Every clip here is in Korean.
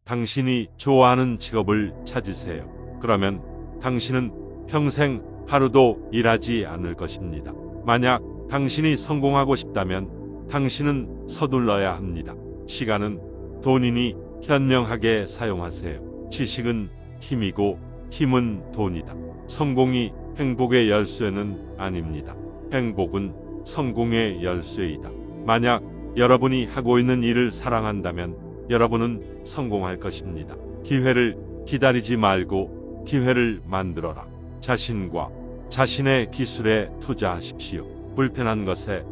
당신이 좋아하는 직업을 찾으세요. 그러면 당신은 평생 하루도 일하지 않을 것입니다. 만약 당신이 성공하고 싶다면 당신은 서둘러야 합니다. 시간은 돈이니 현명하게 사용하세요. 지식은 힘이고 힘은 돈이다. 성공이 행복의 열쇠는 아닙니다. 행복은 성공의 열쇠이다. 만약 여러분이 하고 있는 일을 사랑한다면 여러분은 성공할 것입니다. 기회를 기다리지 말고 기회를 만들어라. 자신과 자신의 기술에 투자하십시오. 불편한 것에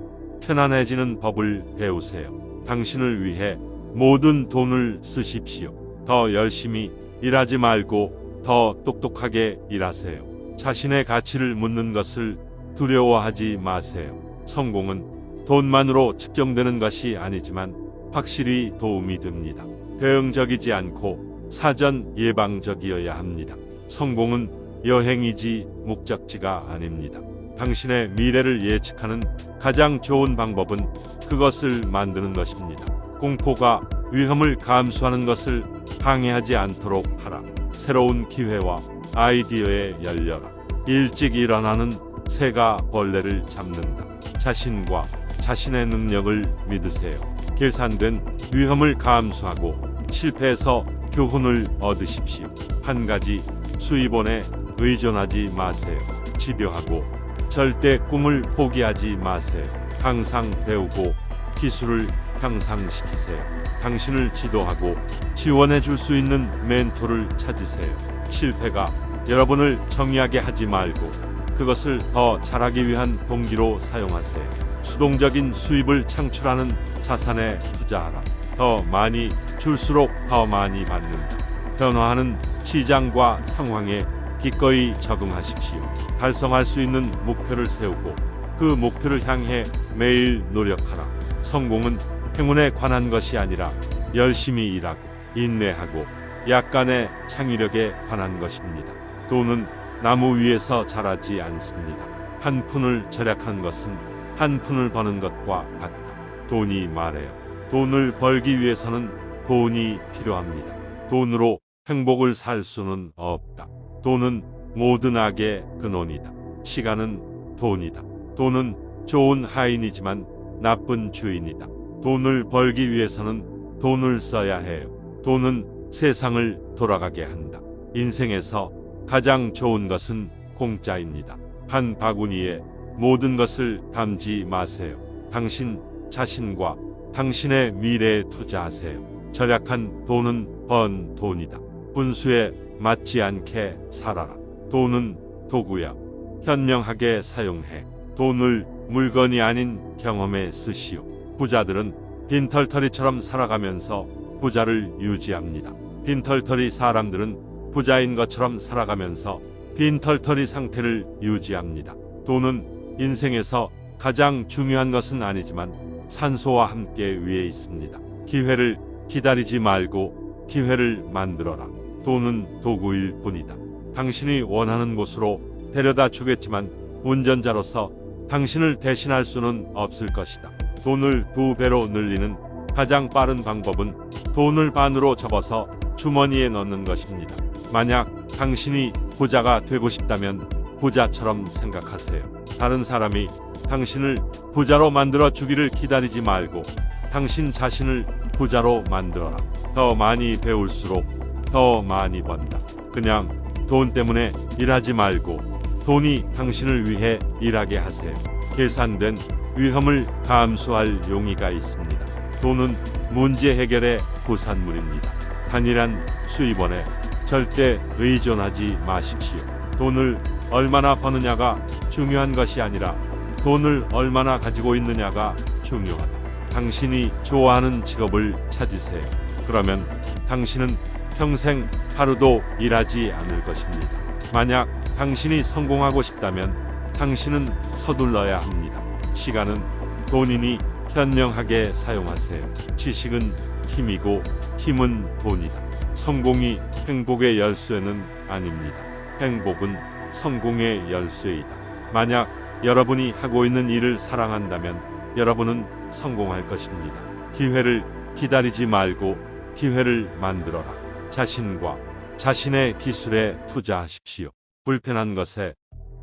편안해지는 법을 배우세요. 당신을 위해 모든 돈을 쓰십시오. 더 열심히 일하지 말고 더 똑똑하게 일하세요. 자신의 가치를 묻는 것을 두려워하지 마세요. 성공은 돈만으로 측정되는 것이 아니지만 확실히 도움이 됩니다. 대응적이지 않고 사전 예방적이어야 합니다. 성공은 여행이지 목적지가 아닙니다. 당신의 미래를 예측하는 가장 좋은 방법은 그것을 만드는 것입니다. 공포가 위험을 감수하는 것을 방해하지 않도록 하라. 새로운 기회와 아이디어에 열려라. 일찍 일어나는 새가 벌레를 잡는다. 자신과 자신의 능력을 믿으세요. 계산된 위험을 감수하고 실패에서 교훈을 얻으십시오. 한 가지 수입원에 의존하지 마세요. 집요하고 절대 꿈을 포기하지 마세요. 항상 배우고 기술을 향상시키세요. 당신을 지도하고 지원해 줄 수 있는 멘토를 찾으세요. 실패가 여러분을 정의하게 하지 말고 그것을 더 잘하기 위한 동기로 사용하세요. 수동적인 수입을 창출하는 자산에 투자하라. 더 많이 줄수록 더 많이 받는다. 변화하는 시장과 상황에 기꺼이 적응하십시오. 달성할 수 있는 목표를 세우고 그 목표를 향해 매일 노력하라. 성공은 행운에 관한 것이 아니라 열심히 일하고 인내하고 약간의 창의력에 관한 것입니다. 돈은 나무 위에서 자라지 않습니다. 한 푼을 절약한 것은 한 푼을 버는 것과 같다. 돈이 말해요. 돈을 벌기 위해서는 돈이 필요합니다. 돈으로 행복을 살 수는 없다. 돈은 모든 악의 근원이다. 시간은 돈이다. 돈은 좋은 하인이지만 나쁜 주인이다. 돈을 벌기 위해서는 돈을 써야 해요. 돈은 세상을 돌아가게 한다. 인생에서 가장 좋은 것은 공짜입니다. 한 바구니에 모든 것을 담지 마세요. 당신 자신과 당신의 미래에 투자하세요. 절약한 돈은 번 돈이다. 분수에 맞지 않게 살아라. 돈은 도구야. 현명하게 사용해. 돈을 물건이 아닌 경험에 쓰시오. 부자들은 빈털터리처럼 살아가면서 부자를 유지합니다. 빈털터리 사람들은 부자인 것처럼 살아가면서 빈털터리 상태를 유지합니다. 돈은 인생에서 가장 중요한 것은 아니지만 산소와 함께 위에 있습니다. 기회를 기다리지 말고 기회를 만들어라. 돈은 도구일 뿐이다. 당신이 원하는 곳으로 데려다 주겠지만 운전자로서 당신을 대신할 수는 없을 것이다. 돈을 2배로 늘리는 가장 빠른 방법은 돈을 반으로 접어서 주머니에 넣는 것입니다. 만약 당신이 부자가 되고 싶다면 부자처럼 생각하세요. 다른 사람이 당신을 부자로 만들어 주기를 기다리지 말고 당신 자신을 부자로 만들어라. 더 많이 배울수록 더 많이 번다. 그냥 돈 때문에 일하지 말고 돈이 당신을 위해 일하게 하세요. 계산된 위험을 감수할 용의가 있습니다. 돈은 문제 해결의 부산물입니다. 단일한 수입원에 절대 의존하지 마십시오. 돈을 얼마나 버느냐가 중요한 것이 아니라 돈을 얼마나 가지고 있느냐가 중요하다. 당신이 좋아하는 직업을 찾으세요. 그러면 당신은 평생 하루도 일하지 않을 것입니다. 만약 당신이 성공하고 싶다면 당신은 서둘러야 합니다. 시간은 돈이니 현명하게 사용하세요. 지식은 힘이고 힘은 돈이다. 성공이 행복의 열쇠는 아닙니다. 행복은 성공의 열쇠이다. 만약 여러분이 하고 있는 일을 사랑한다면 여러분은 성공할 것입니다. 기회를 기다리지 말고 기회를 만들어라. 자신과 자신의 기술에 투자하십시오. 불편한 것에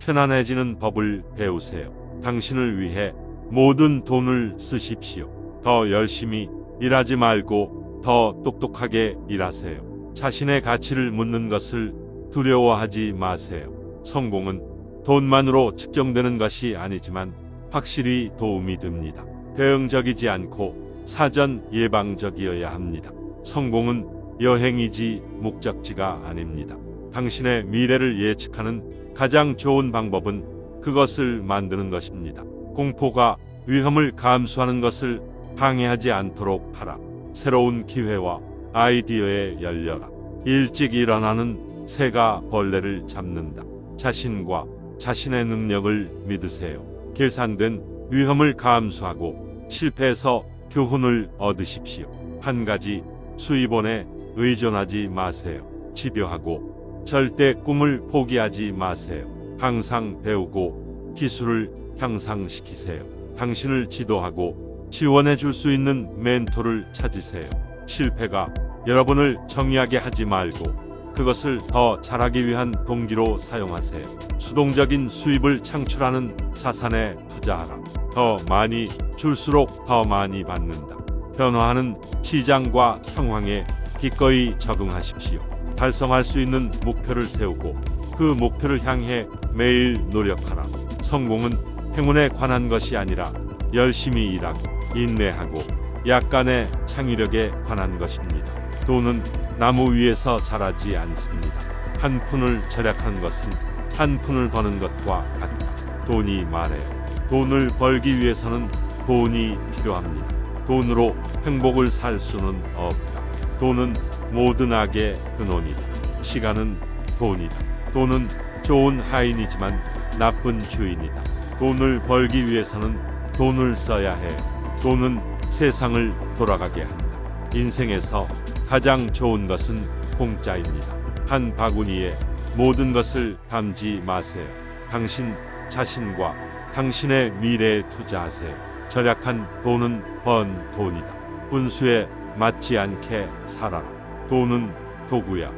편안해지는 법을 배우세요. 당신을 위해 모든 돈을 쓰십시오. 더 열심히 일하지 말고 더 똑똑하게 일하세요. 자신의 가치를 묻는 것을 두려워하지 마세요. 성공은 돈만으로 측정되는 것이 아니지만 확실히 도움이 됩니다. 대응적이지 않고 사전 예방적이어야 합니다. 성공은 여행이지 목적지가 아닙니다. 당신의 미래를 예측하는 가장 좋은 방법은 그것을 만드는 것입니다. 공포가 위험을 감수하는 것을 방해하지 않도록 하라. 새로운 기회와 아이디어에 열려라. 일찍 일어나는 새가 벌레를 잡는다. 자신과 자신의 능력을 믿으세요. 계산된 위험을 감수하고 실패에서 교훈을 얻으십시오. 한 가지 수입원에 의존하지 마세요. 집요하고 절대 꿈을 포기하지 마세요. 항상 배우고 기술을 향상시키세요. 당신을 지도하고 지원해 줄 수 있는 멘토를 찾으세요. 실패가 여러분을 정의하게 하지 말고 그것을 더 잘하기 위한 동기로 사용하세요. 수동적인 수입을 창출하는 자산에 투자하라. 더 많이 줄수록 더 많이 받는다. 변화하는 시장과 상황에 기꺼이 적응하십시오. 달성할 수 있는 목표를 세우고 그 목표를 향해 매일 노력하라. 성공은 행운에 관한 것이 아니라 열심히 일하고 인내하고 약간의 창의력에 관한 것입니다. 돈은 나무 위에서 자라지 않습니다. 한 푼을 절약한 것은 한 푼을 버는 것과 같다. 돈이 말해요. 돈을 벌기 위해서는 돈이 필요합니다. 돈으로 행복을 살 수는 없다. 돈은 모든 악의 근원이다. 시간은 돈이다. 돈은 좋은 하인이지만 나쁜 주인이다. 돈을 벌기 위해서는 돈을 써야 해. 돈은 세상을 돌아가게 한다. 인생에서 가장 좋은 것은 공짜입니다. 한 바구니에 모든 것을 담지 마세요. 당신 자신과 당신의 미래에 투자하세요. 절약한 돈은 번 돈이다. 분수에 맞지 않게 살아라. 돈은 도구야.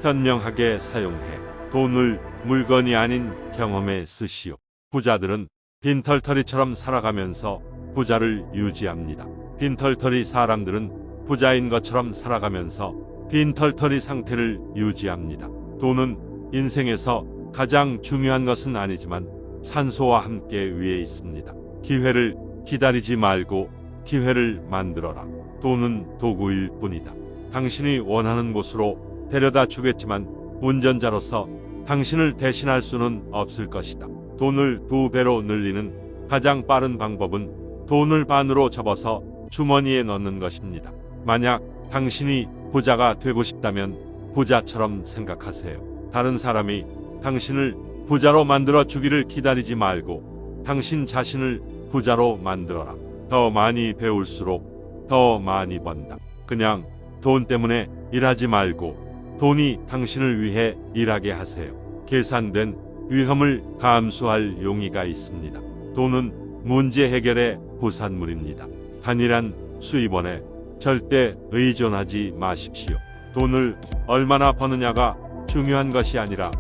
현명하게 사용해. 돈을 물건이 아닌 경험에 쓰시오. 부자들은 빈털터리처럼 살아가면서 부자를 유지합니다. 빈털터리 사람들은 부자인 것처럼 살아가면서 빈털터리 상태를 유지합니다. 돈은 인생에서 가장 중요한 것은 아니지만 산소와 함께 위에 있습니다. 기회를 기다리지 말고 기회를 만들어라. 돈은 도구일 뿐이다. 당신이 원하는 곳으로 데려다 주겠지만 운전자로서 당신을 대신할 수는 없을 것이다. 돈을 2배로 늘리는 가장 빠른 방법은 돈을 반으로 접어서 주머니에 넣는 것입니다. 만약 당신이 부자가 되고 싶다면 부자처럼 생각하세요. 다른 사람이 당신을 부자로 만들어 주기를 기다리지 말고 당신 자신을 부자로 만들어라. 더 많이 배울수록 더 많이 번다. 그냥 돈 때문에 일하지 말고 돈이 당신을 위해 일하게 하세요. 계산된 위험을 감수할 용의가 있습니다. 돈은 문제 해결의 부산물입니다. 단일한 수입원에 절대 의존하지 마십시오. 돈을 얼마나 버느냐가 중요한 것이 아니라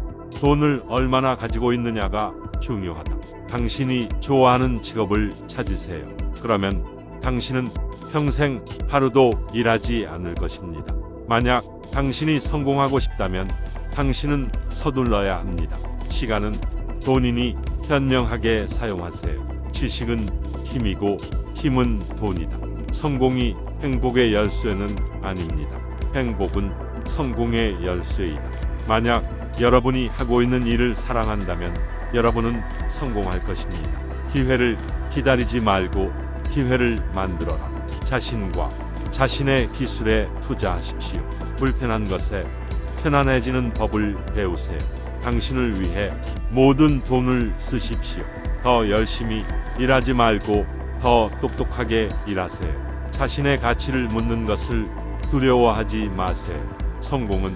돈을 얼마나 가지고 있느냐가 중요하다. 당신이 좋아하는 직업을 찾으세요. 그러면 당신은 평생 하루도 일하지 않을 것입니다. 만약 당신이 성공하고 싶다면 당신은 서둘러야 합니다. 시간은 돈이니 현명하게 사용하세요. 지식은 힘이고 힘은 돈이다. 성공이 행복의 열쇠는 아닙니다. 행복은 성공의 열쇠이다. 만약 여러분이 하고 있는 일을 사랑한다면 여러분은 성공할 것입니다. 기회를 기다리지 말고 기회를 만들어라. 자신과 자신의 기술에 투자하십시오. 불편한 것에 편안해지는 법을 배우세요. 당신을 위해 모든 돈을 쓰십시오. 더 열심히 일하지 말고 더 똑똑하게 일하세요. 자신의 가치를 묻는 것을 두려워하지 마세요. 성공은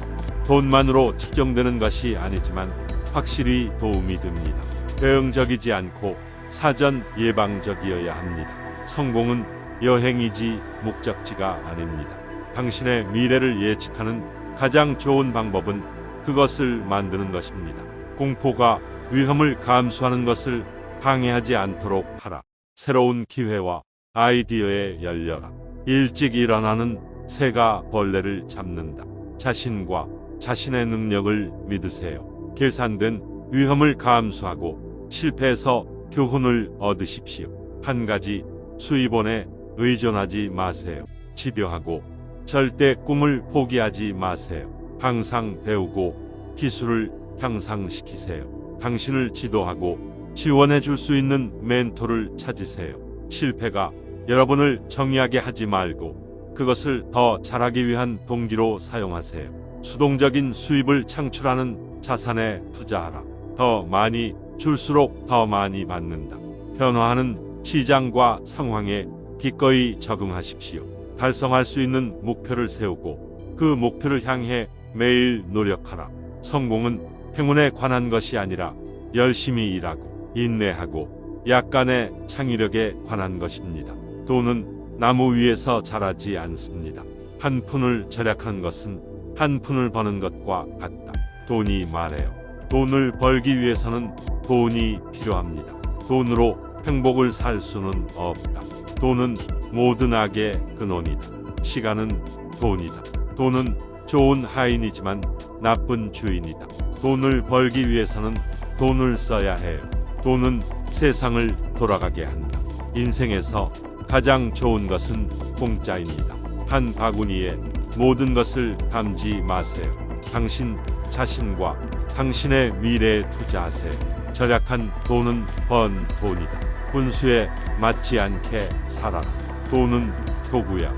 돈만으로 측정되는 것이 아니지만 확실히 도움이 됩니다. 대응적이지 않고 사전 예방적이어야 합니다. 성공은 여행이지 목적지가 아닙니다. 당신의 미래를 예측하는 가장 좋은 방법은 그것을 만드는 것입니다. 공포가 위험을 감수하는 것을 방해하지 않도록 하라. 새로운 기회와 아이디어에 열려라. 일찍 일어나는 새가 벌레를 잡는다. 자신과 자신의 능력을 믿으세요. 계산된 위험을 감수하고 실패에서 교훈을 얻으십시오. 한 가지 수입원에 의존하지 마세요. 집요하고 절대 꿈을 포기하지 마세요. 항상 배우고 기술을 향상시키세요. 당신을 지도하고 지원해 줄 수 있는 멘토를 찾으세요. 실패가 여러분을 정의하게 하지 말고 그것을 더 잘하기 위한 동기로 사용하세요. 수동적인 수입을 창출하는 자산에 투자하라. 더 많이 줄수록 더 많이 받는다. 변화하는 시장과 상황에 기꺼이 적응하십시오. 달성할 수 있는 목표를 세우고 그 목표를 향해 매일 노력하라. 성공은 행운에 관한 것이 아니라 열심히 일하고 인내하고 약간의 창의력에 관한 것입니다. 돈은 나무 위에서 자라지 않습니다. 한 푼을 절약한 것은 한 푼을 버는 것과 같다. 돈이 말해요. 돈을 벌기 위해서는 돈이 필요합니다. 돈으로 행복을 살 수는 없다. 돈은 모든 악의 근원이다. 시간은 돈이다. 돈은 좋은 하인이지만 나쁜 주인이다. 돈을 벌기 위해서는 돈을 써야 해요. 돈은 세상을 돌아가게 한다. 인생에서 가장 좋은 것은 공짜입니다. 한 바구니에 모든 것을 담지 마세요. 당신 자신과 당신의 미래에 투자하세요. 절약한 돈은 번 돈이다. 분수에 맞지 않게 살아라. 돈은 도구야.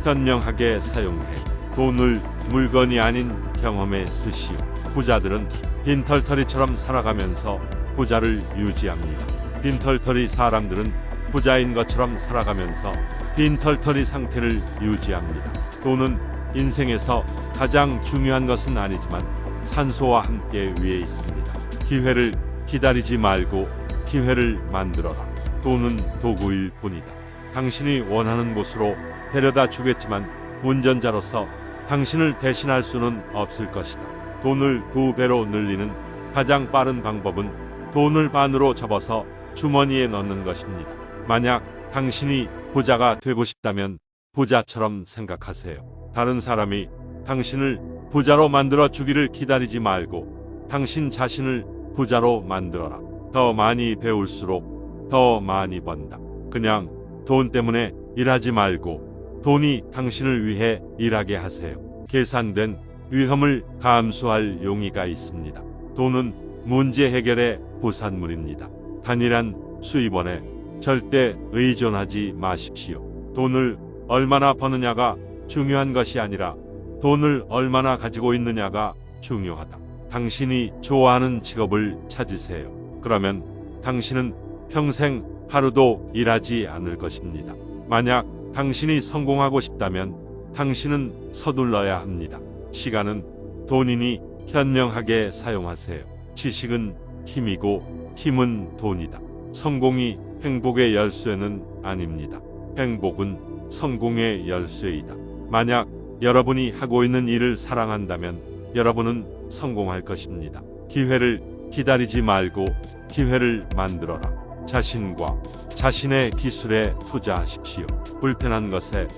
현명하게 사용해. 돈을 물건이 아닌 경험에 쓰시오. 부자들은 빈털터리처럼 살아가면서 부자를 유지합니다. 빈털터리 사람들은 부자인 것처럼 살아가면서 빈털터리 상태를 유지합니다. 돈은 인생에서 가장 중요한 것은 아니지만 산소와 함께 위에 있습니다. 기회를 기다리지 말고 기회를 만들어라. 돈은 도구일 뿐이다. 당신이 원하는 곳으로 데려다 주겠지만 운전자로서 당신을 대신할 수는 없을 것이다. 돈을 2배로 늘리는 가장 빠른 방법은 돈을 반으로 접어서 주머니에 넣는 것입니다. 만약 당신이 부자가 되고 싶다면 부자처럼 생각하세요. 다른 사람이 당신을 부자로 만들어 주기를 기다리지 말고 당신 자신을 부자로 만들어라. 더 많이 배울수록 더 많이 번다. 그냥 돈 때문에 일하지 말고 돈이 당신을 위해 일하게 하세요. 계산된 위험을 감수할 용의가 있습니다. 돈은 문제 해결의 부산물입니다. 단일한 수입원에 절대 의존하지 마십시오. 돈을 얼마나 버느냐가 중요한 것이 아니라 돈을 얼마나 가지고 있느냐가 중요하다. 당신이 좋아하는 직업을 찾으세요. 그러면 당신은 평생 하루도 일하지 않을 것입니다. 만약 당신이 성공하고 싶다면 당신은 서둘러야 합니다. 시간은 돈이니 현명하게 사용하세요. 지식은 힘이고 힘은 돈이다. 성공이 행복의 열쇠는 아닙니다. 행복은 성공의 열쇠이다. 만약 여러분이 하고 있는 일을 사랑한다면 여러분은 성공할 것입니다. 기회를 기다리지 말고 기회를 만들어라. 자신과 자신의 기술에 투자하십시오. 불편한 것에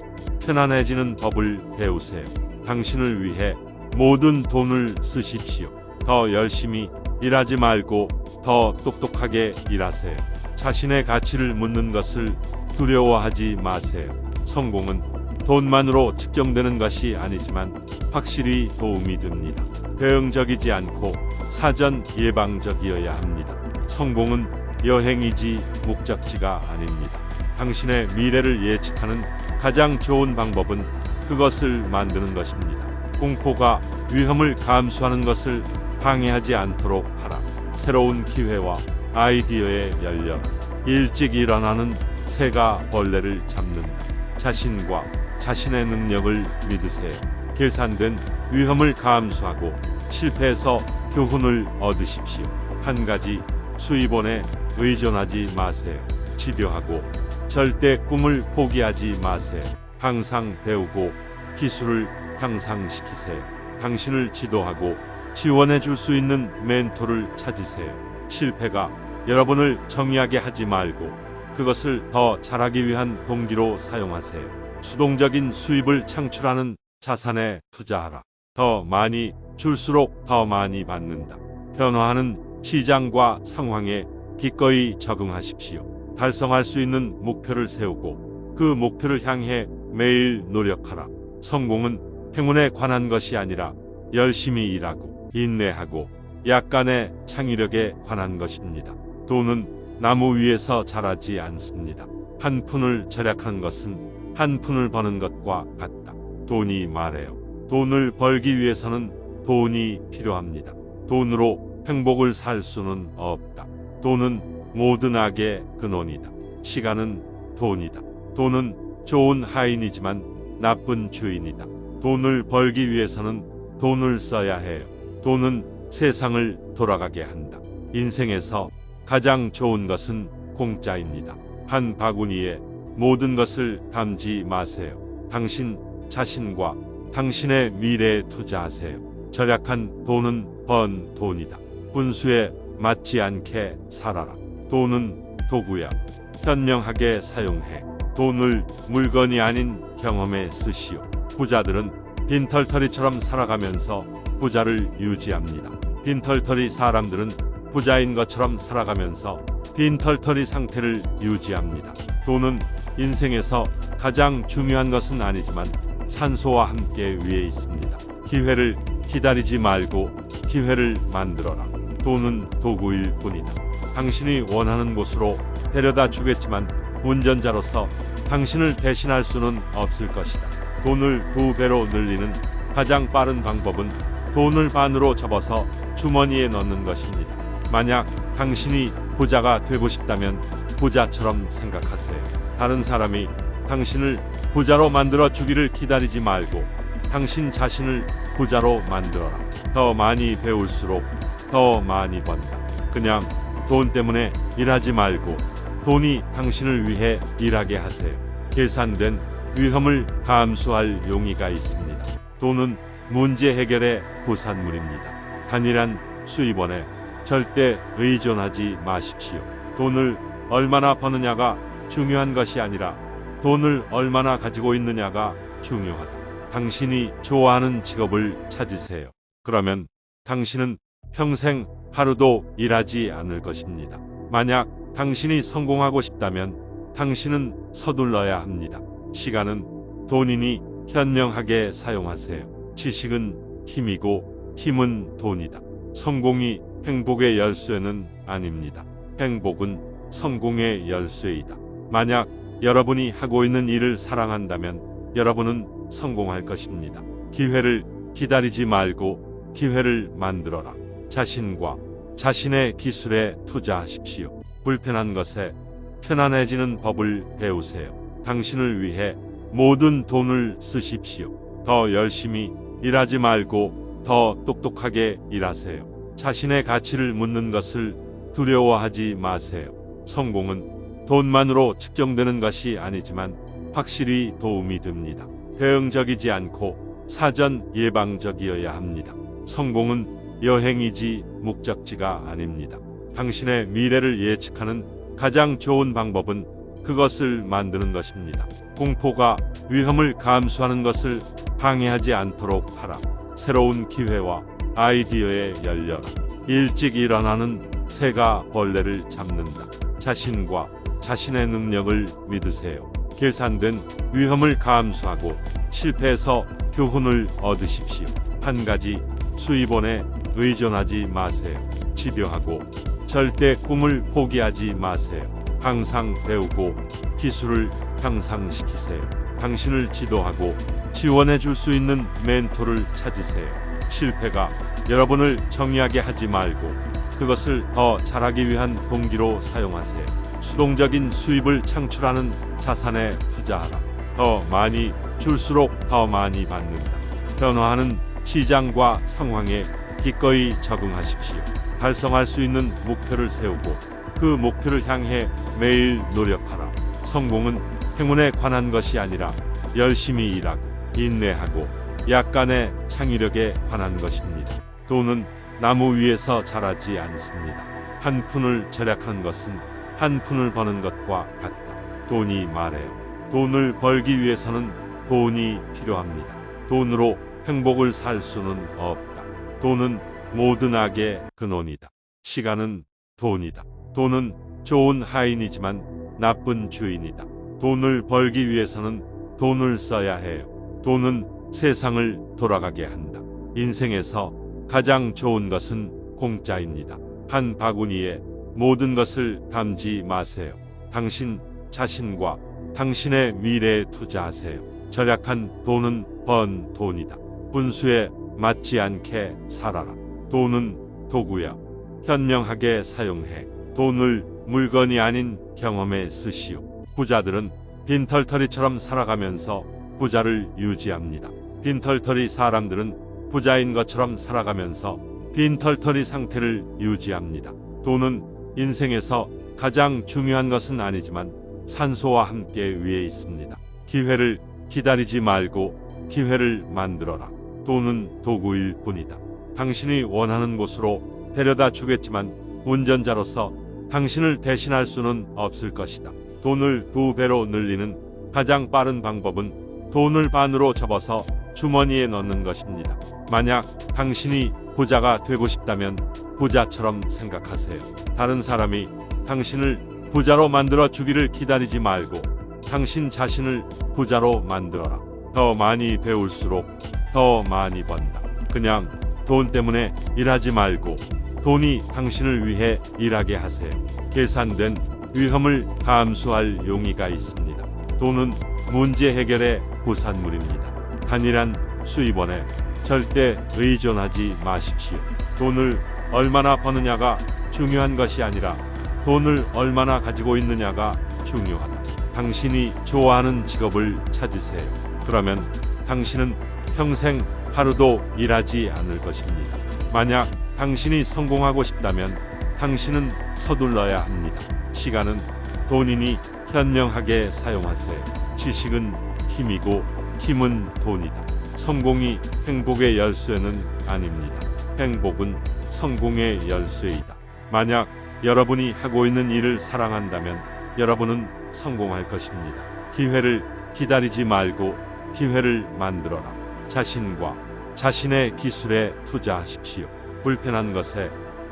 편안해지는 법을 배우세요. 당신을 위해 모든 돈을 쓰십시오. 더 열심히 일하지 말고 더 똑똑하게 일하세요. 자신의 가치를 묻는 것을 두려워하지 마세요. 성공은 돈만으로 측정되는 것이 아니지만 확실히 도움이 됩니다. 대응적이지 않고 사전 예방적이어야 합니다. 성공은 여행이지 목적지가 아닙니다. 당신의 미래를 예측하는 가장 좋은 방법은 그것을 만드는 것입니다. 공포가 위험을 감수하는 것을 방해하지 않도록 하라. 새로운 기회와 아이디어에 열려라. 일찍 일어나는 새가 벌레를 잡는다. 자신과 자신의 능력을 믿으세요. 계산된 위험을 감수하고 실패에서 교훈을 얻으십시오. 한 가지 수입원에 의존하지 마세요. 집요하고 절대 꿈을 포기하지 마세요. 항상 배우고 기술을 향상시키세요. 당신을 지도하고 지원해 줄 수 있는 멘토를 찾으세요. 실패가 여러분을 정의하게 하지 말고 그것을 더 잘하기 위한 동기로 사용하세요. 수동적인 수입을 창출하는 자산에 투자하라. 더 많이 줄수록 더 많이 받는다. 변화하는 시장과 상황에 기꺼이 적응하십시오. 달성할 수 있는 목표를 세우고 그 목표를 향해 매일 노력하라. 성공은 행운에 관한 것이 아니라 열심히 일하고 인내하고 약간의 창의력에 관한 것입니다. 돈은 나무 위에서 자라지 않습니다. 한 푼을 절약한 것은 한 푼을 버는 것과 같다. 돈이 말해요. 돈을 벌기 위해서는 돈이 필요합니다. 돈으로 행복을 살 수는 없다. 돈은 모든 악의 근원이다. 시간은 돈이다. 돈은 좋은 하인이지만 나쁜 주인이다. 돈을 벌기 위해서는 돈을 써야 해요. 돈은 세상을 돌아가게 한다. 인생에서 가장 좋은 것은 공짜입니다. 한 바구니에 모든 것을 담지 마세요. 당신 자신과 당신의 미래에 투자하세요. 절약한 돈은 번 돈이다. 분수에 맞지 않게 살아라. 돈은 도구야. 현명하게 사용해. 돈을 물건이 아닌 경험에 쓰시오. 부자들은 빈털터리처럼 살아가면서 부자를 유지합니다. 빈털터리 사람들은 부자인 것처럼 살아가면서 빈털터리 상태를 유지합니다. 돈은 인생에서 가장 중요한 것은 아니지만 산소와 함께 위에 있습니다. 기회를 기다리지 말고 기회를 만들어라. 돈은 도구일 뿐이다. 당신이 원하는 곳으로 데려다 주겠지만 운전자로서 당신을 대신할 수는 없을 것이다. 돈을 2배로 늘리는 가장 빠른 방법은 돈을 반으로 접어서 주머니에 넣는 것입니다. 만약 당신이 부자가 되고 싶다면 부자처럼 생각하세요. 다른 사람이 당신을 부자로 만들어 주기를 기다리지 말고 당신 자신을 부자로 만들어라. 더 많이 배울수록 더 많이 번다. 그냥 돈 때문에 일하지 말고 돈이 당신을 위해 일하게 하세요. 계산된 위험을 감수할 용의가 있습니다. 돈은 문제 해결의 부산물입니다. 단일한 수입원에 절대 의존하지 마십시오. 돈을 얼마나 버느냐가 중요한 것이 아니라 돈을 얼마나 가지고 있느냐가 중요하다. 당신이 좋아하는 직업을 찾으세요. 그러면 당신은 평생 하루도 일하지 않을 것입니다. 만약 당신이 성공하고 싶다면 당신은 서둘러야 합니다. 시간은 돈이니 현명하게 사용하세요. 지식은 힘이고 힘은 돈이다. 성공이 행복의 열쇠는 아닙니다. 행복은 성공의 열쇠이다. 만약 여러분이 하고 있는 일을 사랑한다면 여러분은 성공할 것입니다. 기회를 기다리지 말고 기회를 만들어라. 자신과 자신의 기술에 투자하십시오. 불편한 것에 편안해지는 법을 배우세요. 당신을 위해 모든 돈을 쓰십시오. 더 열심히 일하지 말고 더 똑똑하게 일하세요. 자신의 가치를 묻는 것을 두려워하지 마세요. 성공은 돈만으로 측정되는 것이 아니지만 확실히 도움이 됩니다. 대응적이지 않고 사전 예방적이어야 합니다. 성공은 여행이지 목적지가 아닙니다. 당신의 미래를 예측하는 가장 좋은 방법은 그것을 만드는 것입니다. 공포가 위험을 감수하는 것을 방해하지 않도록 하라. 새로운 기회와 아이디어에 열려라. 일찍 일어나는 새가 벌레를 잡는다. 자신과 자신의 능력을 믿으세요. 계산된 위험을 감수하고 실패에서 교훈을 얻으십시오. 한 가지 수입원에 의존하지 마세요. 집요하고 절대 꿈을 포기하지 마세요. 항상 배우고 기술을 향상시키세요. 당신을 지도하고 지원해 줄 수 있는 멘토를 찾으세요. 실패가 여러분을 정의하게 하지 말고 그것을 더 잘하기 위한 동기로 사용하세요. 수동적인 수입을 창출하는 자산에 투자하라. 더 많이 줄수록 더 많이 받는다. 변화하는 시장과 상황에 기꺼이 적응하십시오. 달성할 수 있는 목표를 세우고 그 목표를 향해 매일 노력하라. 성공은 행운에 관한 것이 아니라 열심히 일하고 인내하고 약간의 창의력에 관한 것입니다. 돈은 나무 위에서 자라지 않습니다. 한 푼을 절약한 것은 한 푼을 버는 것과 같다. 돈이 말해요. 돈을 벌기 위해서는 돈이 필요합니다. 돈으로 행복을 살 수는 없다. 돈은 모든 악의 근원이다. 시간은 돈이다. 돈은 좋은 하인이지만 나쁜 주인이다. 돈을 벌기 위해서는 돈을 써야 해요. 돈은 세상을 돌아가게 한다. 인생에서 가장 좋은 것은 공짜입니다. 한 바구니에 모든 것을 담지 마세요. 당신 자신과 당신의 미래에 투자하세요. 절약한 돈은 번 돈이다. 분수에 맞지 않게 살아라. 돈은 도구야. 현명하게 사용해. 돈을 물건이 아닌 경험에 쓰시오. 부자들은 빈털터리처럼 살아가면서 부자를 유지합니다. 빈털터리 사람들은 부자인 것처럼 살아가면서 빈털터리 상태를 유지합니다. 돈은 인생에서 가장 중요한 것은 아니지만 산소와 함께 위에 있습니다. 기회를 기다리지 말고 기회를 만들어라. 돈은 도구일 뿐이다. 당신이 원하는 곳으로 데려다 주겠지만 운전자로서 당신을 대신할 수는 없을 것이다. 돈을 2배로 늘리는 가장 빠른 방법은 돈을 반으로 접어서 주머니에 넣는 것입니다. 만약 당신이 부자가 되고 싶다면 부자처럼 생각하세요. 다른 사람이 당신을 부자로 만들어 주기를 기다리지 말고 당신 자신을 부자로 만들어라. 더 많이 배울수록 더 많이 번다. 그냥 돈 때문에 일하지 말고 돈이 당신을 위해 일하게 하세요. 계산된 위험을 감수할 용의가 있습니다. 돈은 문제 해결의 부산물입니다. 단일한 수입원에 절대 의존하지 마십시오. 돈을 얼마나 버느냐가 중요한 것이 아니라 돈을 얼마나 가지고 있느냐가 중요하다. 당신이 좋아하는 직업을 찾으세요. 그러면 당신은 평생 하루도 일하지 않을 것입니다. 만약 당신이 성공하고 싶다면 당신은 서둘러야 합니다. 시간은 돈이니 현명하게 사용하세요. 지식은 힘이고 힘은 돈이다. 성공이 행복의 열쇠는 아닙니다. 행복은 성공의 열쇠이다. 만약 여러분이 하고 있는 일을 사랑한다면 여러분은 성공할 것입니다. 기회를 기다리지 말고 기회를 만들어라. 자신과 자신의 기술에 투자하십시오. 불편한 것에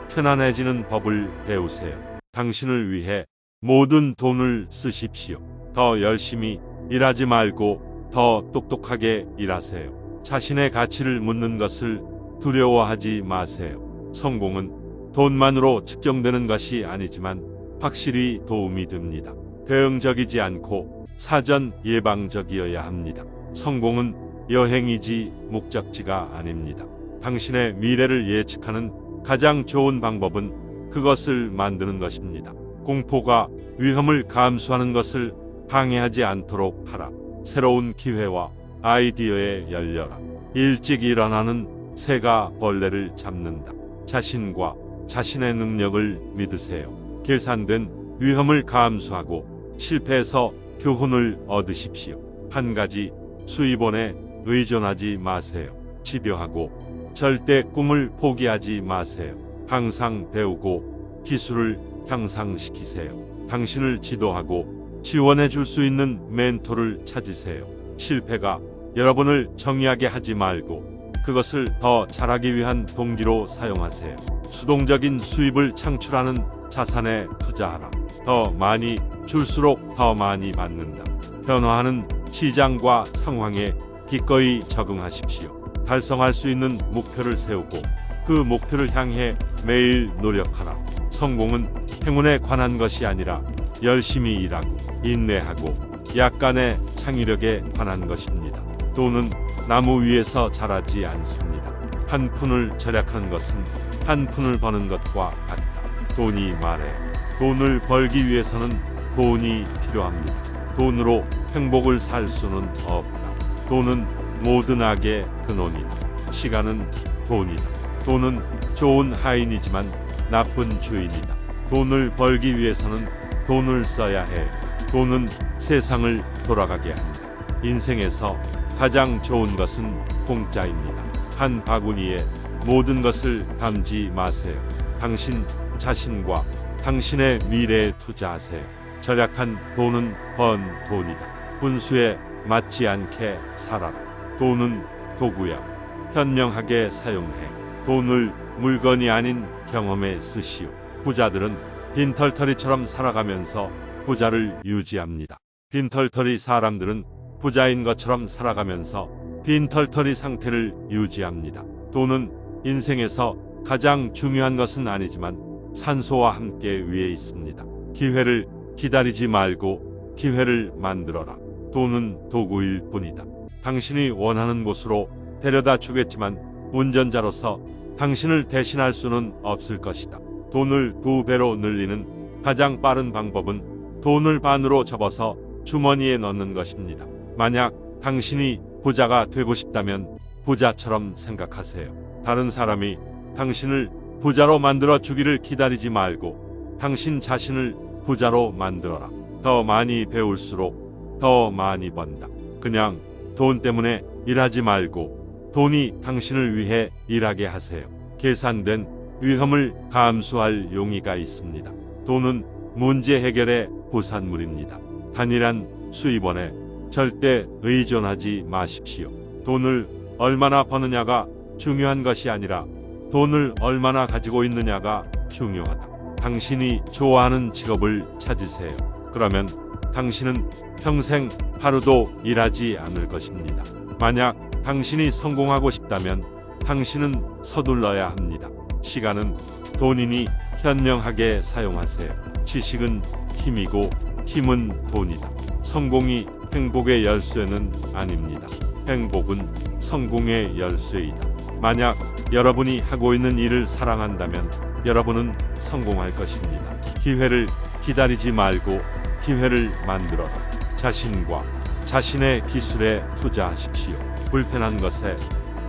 편안해지는 법을 배우세요. 당신을 위해 모든 돈을 쓰십시오. 더 열심히 일하지 말고 더 똑똑하게 일하세요. 자신의 가치를 묻는 것을 두려워하지 마세요. 성공은 돈만으로 측정되는 것이 아니지만 확실히 도움이 됩니다. 대응적이지 않고 사전 예방적이어야 합니다. 성공은 여행이지 목적지가 아닙니다. 당신의 미래를 예측하는 가장 좋은 방법은 그것을 만드는 것입니다. 공포가 위험을 감수하는 것을 방해하지 않도록 하라. 새로운 기회와 아이디어에 열려라. 일찍 일어나는 새가 벌레를 잡는다. 자신과 자신의 능력을 믿으세요. 계산된 위험을 감수하고 실패해서 교훈을 얻으십시오. 한 가지 수입원에 의존하지 마세요. 집요하고 절대 꿈을 포기하지 마세요. 항상 배우고 기술을 향상시키세요. 당신을 지도하고 지원해 줄 수 있는 멘토를 찾으세요. 실패가 여러분을 정의하게 하지 말고 그것을 더 잘하기 위한 동기로 사용하세요. 수동적인 수입을 창출하는 자산에 투자하라. 더 많이 줄수록 더 많이 받는다. 변화하는 시장과 상황에 기꺼이 적응하십시오. 달성할 수 있는 목표를 세우고 그 목표를 향해 매일 노력하라. 성공은 행운에 관한 것이 아니라 열심히 일하고 인내하고 약간의 창의력에 관한 것입니다. 돈은 나무 위에서 자라지 않습니다. 한 푼을 절약한 것은 한 푼을 버는 것과 같다. 돈이 말해. 돈을 벌기 위해서는 돈이 필요합니다. 돈으로 행복을 살 수는 없다. 돈은 모든 악의 근원이다. 시간은 돈이다. 돈은 좋은 하인이지만 나쁜 주인이다. 돈을 벌기 위해서는 돈을 써야 해. 돈은 세상을 돌아가게 한다. 인생에서 가장 좋은 것은 공짜입니다. 한 바구니에 모든 것을 담지 마세요. 당신 자신과 당신의 미래에 투자하세요. 절약한 돈은 번 돈이다. 분수에 맞지 않게 살아라. 돈은 도구야. 현명하게 사용해. 돈을 물건이 아닌 경험에 쓰시오. 부자들은 빈털터리처럼 살아가면서 부자를 유지합니다. 빈털터리 사람들은 부자인 것처럼 살아가면서 빈털터리 상태를 유지합니다. 돈은 인생에서 가장 중요한 것은 아니지만 산소와 함께 위에 있습니다. 기회를 기다리지 말고 기회를 만들어라. 돈은 도구일 뿐이다. 당신이 원하는 곳으로 데려다 주겠지만 운전자로서 당신을 대신할 수는 없을 것이다. 돈을 2배로 늘리는 가장 빠른 방법은 돈을 반으로 접어서 주머니에 넣는 것입니다. 만약 당신이 부자가 되고 싶다면 부자처럼 생각하세요. 다른 사람이 당신을 부자로 만들어 주기를 기다리지 말고 당신 자신을 부자로 만들어라. 더 많이 배울수록 더 많이 번다. 그냥 돈 때문에 일하지 말고 돈이 당신을 위해 일하게 하세요. 계산된 위험을 감수할 용의가 있습니다. 돈은 문제 해결의 부산물입니다. 단일한 수입원에 절대 의존하지 마십시오. 돈을 얼마나 버느냐가 중요한 것이 아니라 돈을 얼마나 가지고 있느냐가 중요하다. 당신이 좋아하는 직업을 찾으세요. 그러면 당신은 평생 하루도 일하지 않을 것입니다. 만약 당신이 성공하고 싶다면 당신은 서둘러야 합니다. 시간은 돈이니 현명하게 사용하세요. 지식은 힘이고 힘은 돈이다. 성공이 행복의 열쇠는 아닙니다. 행복은 성공의 열쇠이다. 만약 여러분이 하고 있는 일을 사랑한다면 여러분은 성공할 것입니다. 기회를 기다리지 말고 기회를 만들어라. 자신과 자신의 기술에 투자하십시오. 불편한 것에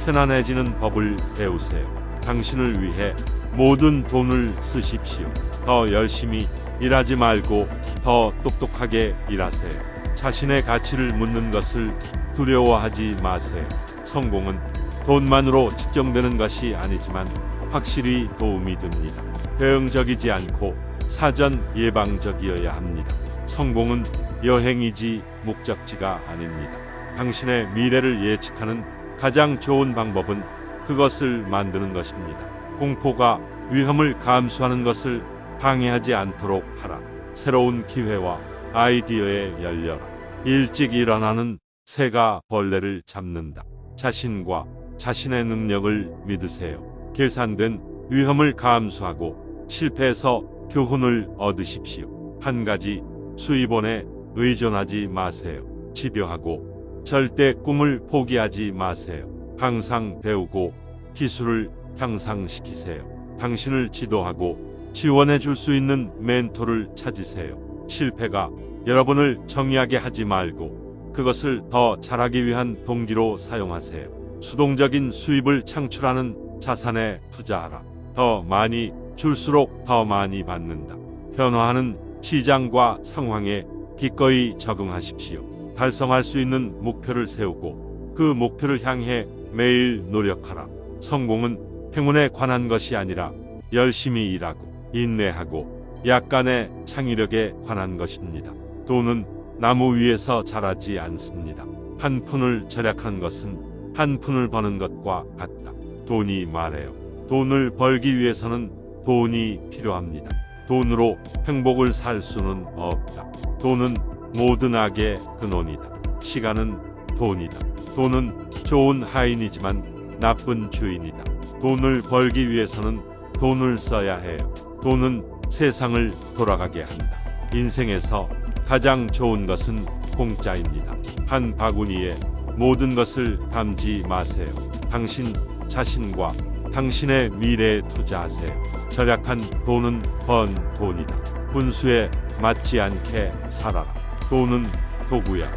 편안해지는 법을 배우세요. 당신을 위해 모든 돈을 쓰십시오. 더 열심히 일하지 말고 더 똑똑하게 일하세요. 자신의 가치를 묻는 것을 두려워하지 마세요. 성공은 돈만으로 측정되는 것이 아니지만 확실히 도움이 됩니다. 대응적이지 않고 사전 예방적이어야 합니다. 성공은 여행이지 목적지가 아닙니다. 당신의 미래를 예측하는 가장 좋은 방법은 그것을 만드는 것입니다. 공포가 위험을 감수하는 것을 방해하지 않도록 하라. 새로운 기회와 아이디어에 열려라. 일찍 일어나는 새가 벌레를 잡는다. 자신과 자신의 능력을 믿으세요. 계산된 위험을 감수하고 실패해서 교훈을 얻으십시오. 한 가지 수입원에 의존하지 마세요. 집요하고 절대 꿈을 포기하지 마세요. 항상 배우고 기술을 향상시키세요. 당신을 지도하고 지원해 줄 수 있는 멘토를 찾으세요. 실패가 여러분을 정의하게 하지 말고 그것을 더 잘하기 위한 동기로 사용하세요. 수동적인 수입을 창출하는 자산에 투자하라. 더 많이 줄수록 더 많이 받는다. 변화하는 시장과 상황에 기꺼이 적응하십시오. 달성할 수 있는 목표를 세우고 그 목표를 향해 매일 노력하라. 성공은 행운에 관한 것이 아니라 열심히 일하고 인내하고 약간의 창의력에 관한 것입니다. 돈은 나무 위에서 자라지 않습니다. 한 푼을 절약한 것은 한 푼을 버는 것과 같다. 돈이 말해요. 돈을 벌기 위해서는 돈이 필요합니다. 돈으로 행복을 살 수는 없다. 돈은 모든 악의 근원이다. 시간은 돈이다. 돈은 좋은 하인이지만 나쁜 주인이다. 돈을 벌기 위해서는 돈을 써야 해요. 돈은 세상을 돌아가게 한다. 인생에서 가장 좋은 것은 공짜입니다. 한 바구니에 모든 것을 담지 마세요. 당신 자신과 당신의 미래에 투자하세요. 절약한 돈은 번 돈이다. 분수에 맞지 않게 살아라. 돈은 도구야.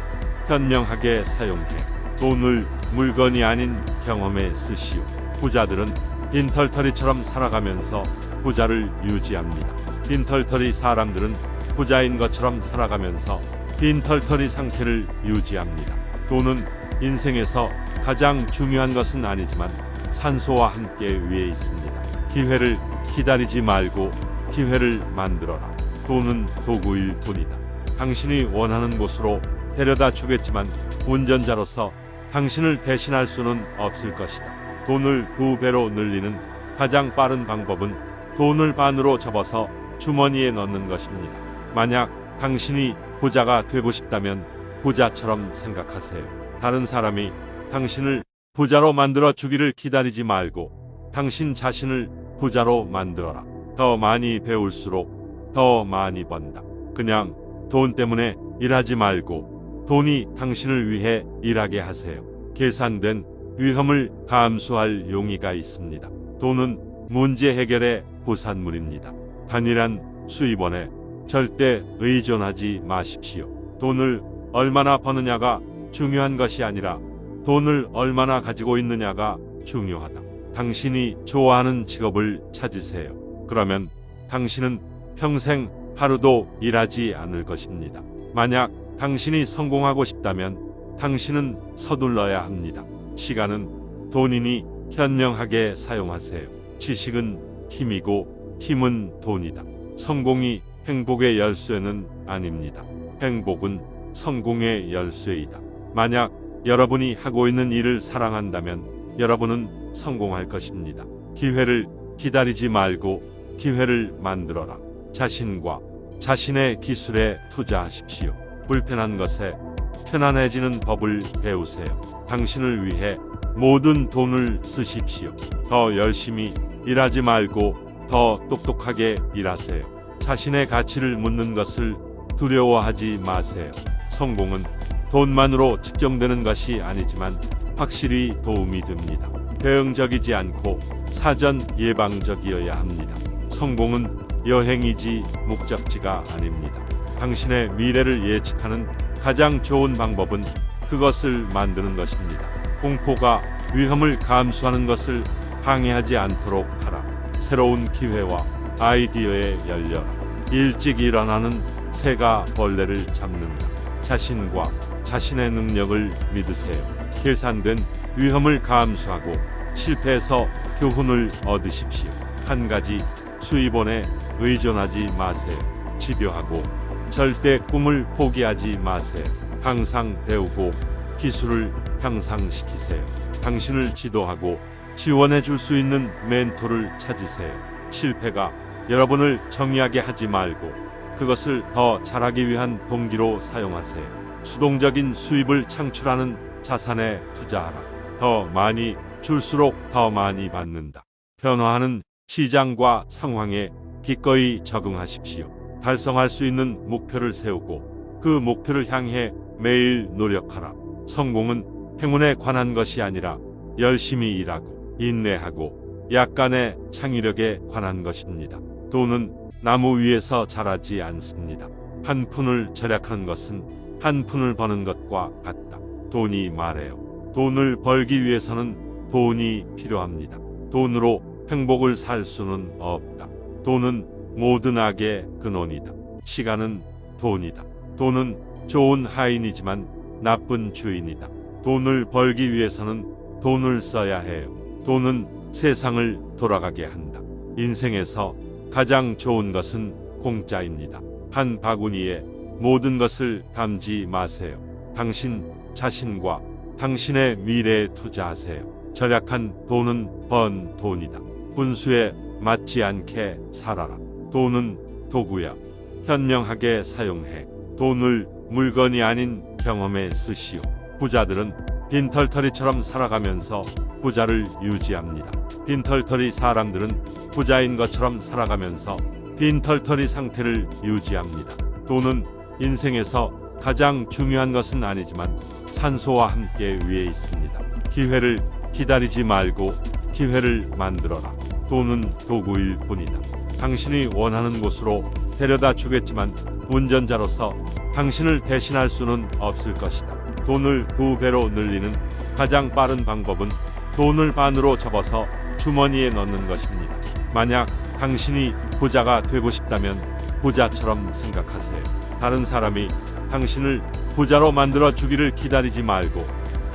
현명하게 사용해. 돈을 물건이 아닌 경험에 쓰시오. 부자들은 빈털터리처럼 살아가면서 부자를 유지합니다. 빈털터리 사람들은 부자인 것처럼 살아가면서 빈털터리 상태를 유지합니다. 돈은 인생에서 가장 중요한 것은 아니지만 산소와 함께 위에 있습니다. 기회를 기다리지 말고 기회를 만들어라. 돈은 도구일 뿐이다. 당신이 원하는 곳으로 데려다 주겠지만 운전자로서 당신을 대신할 수는 없을 것이다. 돈을 2배로 늘리는 가장 빠른 방법은 돈을 반으로 접어서 주머니에 넣는 것입니다. 만약 당신이 부자가 되고 싶다면 부자처럼 생각하세요. 다른 사람이 당신을 부자로 만들어 주기를 기다리지 말고 당신 자신을 부자로 만들어라. 더 많이 배울수록 더 많이 번다. 그냥 돈 때문에 일하지 말고 돈이 당신을 위해 일하게 하세요. 계산된 위험을 감수할 용의가 있습니다. 돈은 문제 해결의 부산물입니다. 단일한 수입원에 절대 의존하지 마십시오. 돈을 얼마나 버느냐가 중요한 것이 아니라 돈을 얼마나 가지고 있느냐가 중요하다. 당신이 좋아하는 직업을 찾으세요. 그러면 당신은 평생 하루도 일하지 않을 것입니다. 만약 당신이 성공하고 싶다면 당신은 서둘러야 합니다. 시간은 돈이니 현명하게 사용하세요. 지식은 힘이고 힘은 돈이다. 성공이 행복의 열쇠는 아닙니다. 행복은 성공의 열쇠이다. 만약 여러분이 하고 있는 일을 사랑한다면 여러분은 성공할 것입니다. 기회를 기다리지 말고 기회를 만들어라. 자신과 자신의 기술에 투자하십시오. 불편한 것에 편안해지는 법을 배우세요. 당신을 위해 모든 돈을 쓰십시오. 더 열심히 일하지 말고 더 똑똑하게 일하세요. 자신의 가치를 묻는 것을 두려워하지 마세요. 성공은 돈만으로 측정되는 것이 아니지만 확실히 도움이 됩니다. 대응적이지 않고 사전 예방적이어야 합니다. 성공은 여행이지 목적지가 아닙니다. 당신의 미래를 예측하는 가장 좋은 방법은 그것을 만드는 것입니다. 공포가 위험을 감수하는 것을 방해하지 않도록 하라. 새로운 기회와 아이디어에 열려라. 일찍 일어나는 새가 벌레를 잡는다. 자신과 자신의 능력을 믿으세요. 계산된 위험을 감수하고 실패해서 교훈을 얻으십시오. 한 가지 수입원에 의존하지 마세요. 집요하고 절대 꿈을 포기하지 마세요. 항상 배우고 기술을 향상시키세요. 당신을 지도하고 지원해 줄 수 있는 멘토를 찾으세요. 실패가 여러분을 정의하게 하지 말고 그것을 더 잘하기 위한 동기로 사용하세요. 수동적인 수입을 창출하는 자산에 투자하라. 더 많이 줄수록 더 많이 받는다. 변화하는 시장과 상황에 기꺼이 적응하십시오. 달성할 수 있는 목표를 세우고 그 목표를 향해 매일 노력하라. 성공은 행운에 관한 것이 아니라 열심히 일하고 인내하고 약간의 창의력에 관한 것입니다. 돈은 나무 위에서 자라지 않습니다. 한 푼을 절약하는 것은 한 푼을 버는 것과 같다. 돈이 말해요. 돈을 벌기 위해서는 돈이 필요합니다. 돈으로 행복을 살 수는 없다. 돈은 모든 악의 근원이다. 시간은 돈이다. 돈은 좋은 하인이지만 나쁜 주인이다. 돈을 벌기 위해서는 돈을 써야 해요. 돈은 세상을 돌아가게 한다. 인생에서 가장 좋은 것은 공짜입니다. 한 바구니에 모든 것을 담지 마세요. 당신 자신과 당신의 미래에 투자하세요. 절약한 돈은 번 돈이다. 분수에 맞지 않게 살아라. 돈은 도구야. 현명하게 사용해. 돈을 물건이 아닌 경험에 쓰시오. 부자들은 빈털터리처럼 살아가면서 부자를 유지합니다. 빈털터리 사람들은 부자인 것처럼 살아가면서 빈털터리 상태를 유지합니다. 돈은 인생에서 가장 중요한 것은 아니지만 산소와 함께 위에 있습니다. 기회를 기다리지 말고 기회를 만들어라. 돈은 도구일 뿐이다. 당신이 원하는 곳으로 데려다 주겠지만 운전자로서 당신을 대신할 수는 없을 것이다. 돈을 2배로 늘리는 가장 빠른 방법은 돈을 반으로 접어서 주머니에 넣는 것입니다. 만약 당신이 부자가 되고 싶다면 부자처럼 생각하세요. 다른 사람이 당신을 부자로 만들어 주기를 기다리지 말고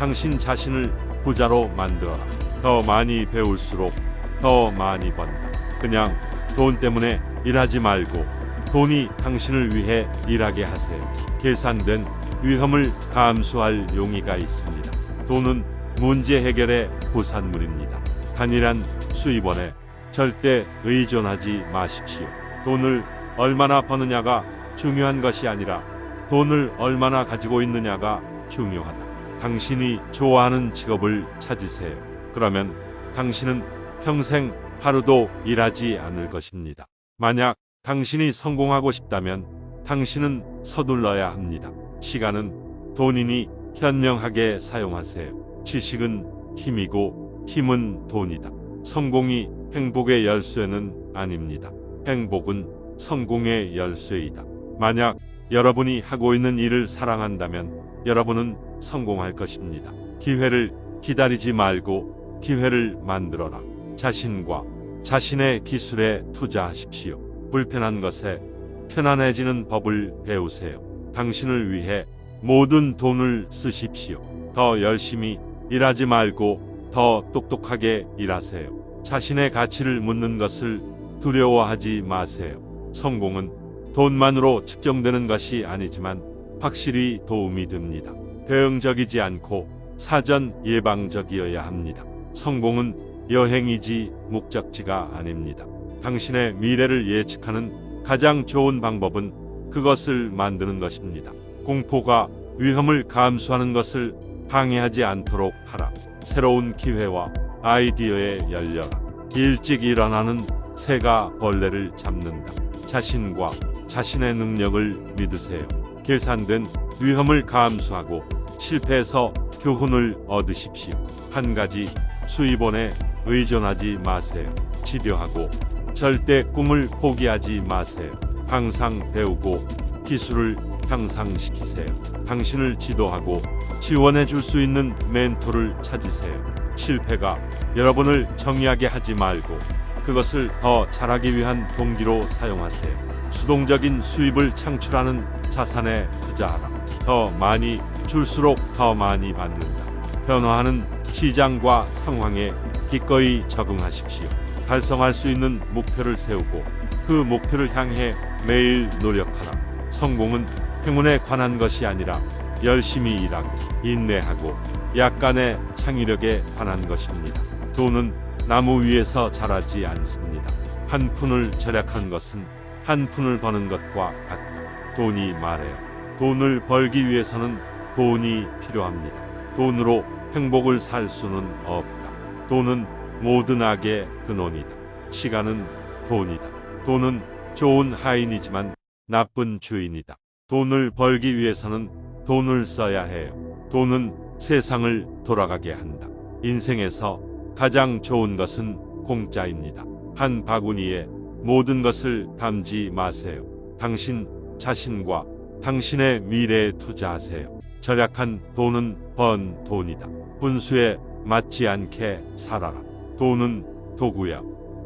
당신 자신을 부자로 만들어라. 더 많이 배울수록 더 많이 번다. 그냥 돈 때문에 일하지 말고 돈이 당신을 위해 일하게 하세요. 계산된 위험을 감수할 용의가 있습니다. 돈은 문제 해결의 부산물입니다. 단일한 수입원에 절대 의존하지 마십시오. 돈을 얼마나 버느냐가 중요한 것이 아니라 돈을 얼마나 가지고 있느냐가 중요하다. 당신이 좋아하는 직업을 찾으세요. 그러면 당신은 평생 하루도 일하지 않을 것입니다. 만약 당신이 성공하고 싶다면 당신은 서둘러야 합니다. 시간은 돈이니 현명하게 사용하세요. 지식은 힘이고 힘은 돈이다. 성공이 행복의 열쇠는 아닙니다. 행복은 성공의 열쇠이다. 만약 여러분이 하고 있는 일을 사랑한다면 여러분은 성공할 것입니다. 기회를 기다리지 말고 기회를 만들어라. 자신과 자신의 기술에 투자하십시오. 불편한 것에 편안해지는 법을 배우세요. 당신을 위해 모든 돈을 쓰십시오. 더 열심히 일하지 말고 더 똑똑하게 일하세요. 자신의 가치를 묻는 것을 두려워하지 마세요. 성공은 돈만으로 측정되는 것이 아니지만 확실히 도움이 됩니다. 대응적이지 않고 사전 예방적이어야 합니다. 성공은 여행이지 목적지가 아닙니다. 당신의 미래를 예측하는 가장 좋은 방법은 그것을 만드는 것입니다. 공포가 위험을 감수하는 것을 방해하지 않도록 하라. 새로운 기회와 아이디어에 열려라. 일찍 일어나는 새가 벌레를 잡는다. 자신과 자신의 능력을 믿으세요. 계산된 위험을 감수하고 실패에서 교훈을 얻으십시오. 한 가지 수입원에 의존하지 마세요. 집요하고 절대 꿈을 포기하지 마세요. 항상 배우고 기술을 향상시키세요. 당신을 지도하고 지원해 줄 수 있는 멘토를 찾으세요. 실패가 여러분을 정의하게 하지 말고 그것을 더 잘하기 위한 동기로 사용하세요. 수동적인 수입을 창출하는 자산에 투자하라. 더 많이 줄수록 더 많이 받는다. 변화하는 시장과 상황에 기꺼이 적응하십시오. 달성할 수 있는 목표를 세우고 그 목표를 향해 매일 노력하라. 성공은 행운에 관한 것이 아니라 열심히 일하고 인내하고 약간의 창의력에 관한 것입니다. 돈은 나무 위에서 자라지 않습니다. 한 푼을 절약한 것은 한 푼을 버는 것과 같다. 돈이 말해요. 돈을 벌기 위해서는 돈이 필요합니다. 돈으로 행복을 살 수는 없다. 돈은 모든 악의 근원이다. 시간은 돈이다. 돈은 좋은 하인이지만 나쁜 주인이다. 돈을 벌기 위해서는 돈을 써야 해요. 돈은 세상을 돌아가게 한다. 인생에서 가장 좋은 것은 공짜입니다. 한 바구니에 모든 것을 담지 마세요. 당신 자신과 당신의 미래에 투자하세요. 절약한 돈은 번 돈이다. 분수에 맞지 않게 살아라. 돈은 도구야.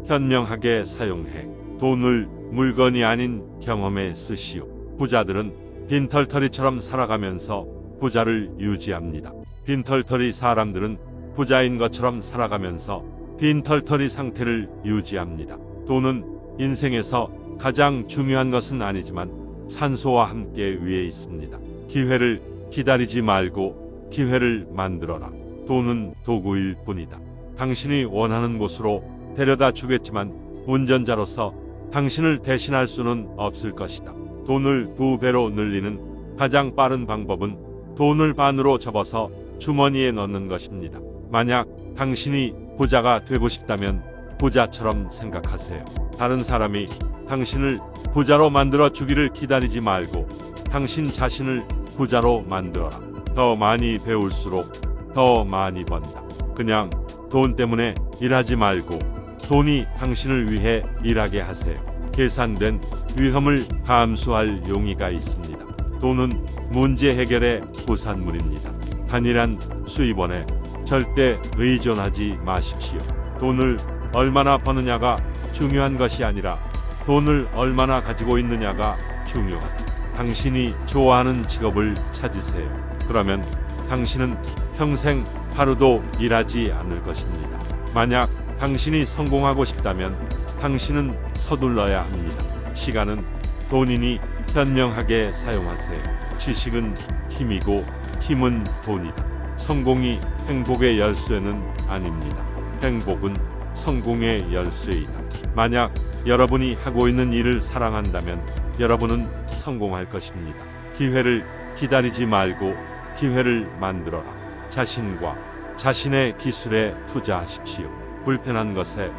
현명하게 사용해. 돈을 물건이 아닌 경험에 쓰시오. 부자들은 빈털터리처럼 살아가면서 부자를 유지합니다. 빈털터리 사람들은 부자인 것처럼 살아가면서 빈털터리 상태를 유지합니다. 돈은 인생에서 가장 중요한 것은 아니지만 산소와 함께 위에 있습니다. 기회를 기다리지 말고 기회를 만들어라. 돈은 도구일 뿐이다. 당신이 원하는 곳으로 데려다 주겠지만 운전자로서 당신을 대신할 수는 없을 것이다. 돈을 2배로 늘리는 가장 빠른 방법은 돈을 반으로 접어서 주머니에 넣는 것입니다. 만약 당신이 부자가 되고 싶다면 부자처럼 생각하세요. 다른 사람이 당신을 부자로 만들어 주기를 기다리지 말고 당신 자신을 부자로 만들어라. 더 많이 배울수록 더 많이 번다. 그냥 돈 때문에 일하지 말고 돈이 당신을 위해 일하게 하세요. 계산된 위험을 감수할 용의가 있습니다. 돈은 문제 해결의 부산물입니다. 단일한 수입원에 절대 의존하지 마십시오. 돈을 얼마나 버느냐가 중요한 것이 아니라 돈을 얼마나 가지고 있느냐가 중요하다. 당신이 좋아하는 직업을 찾으세요. 그러면 당신은 평생 하루도 일하지 않을 것입니다. 만약 당신이 성공하고 싶다면 당신은 서둘러야 합니다. 시간은 돈이니 현명하게 사용하세요. 지식은 힘이고 힘은 돈이다. 성공이 행복의 열쇠는 아닙니다. 행복은 성공의 열쇠이다. 만약 여러분이 하고 있는 일을 사랑한다면 여러분은 성공할 것입니다. 기회를 기다리지 말고 기회를 만들어라. 자신과 자신의 기술에 투자하십시오. 불편한 것에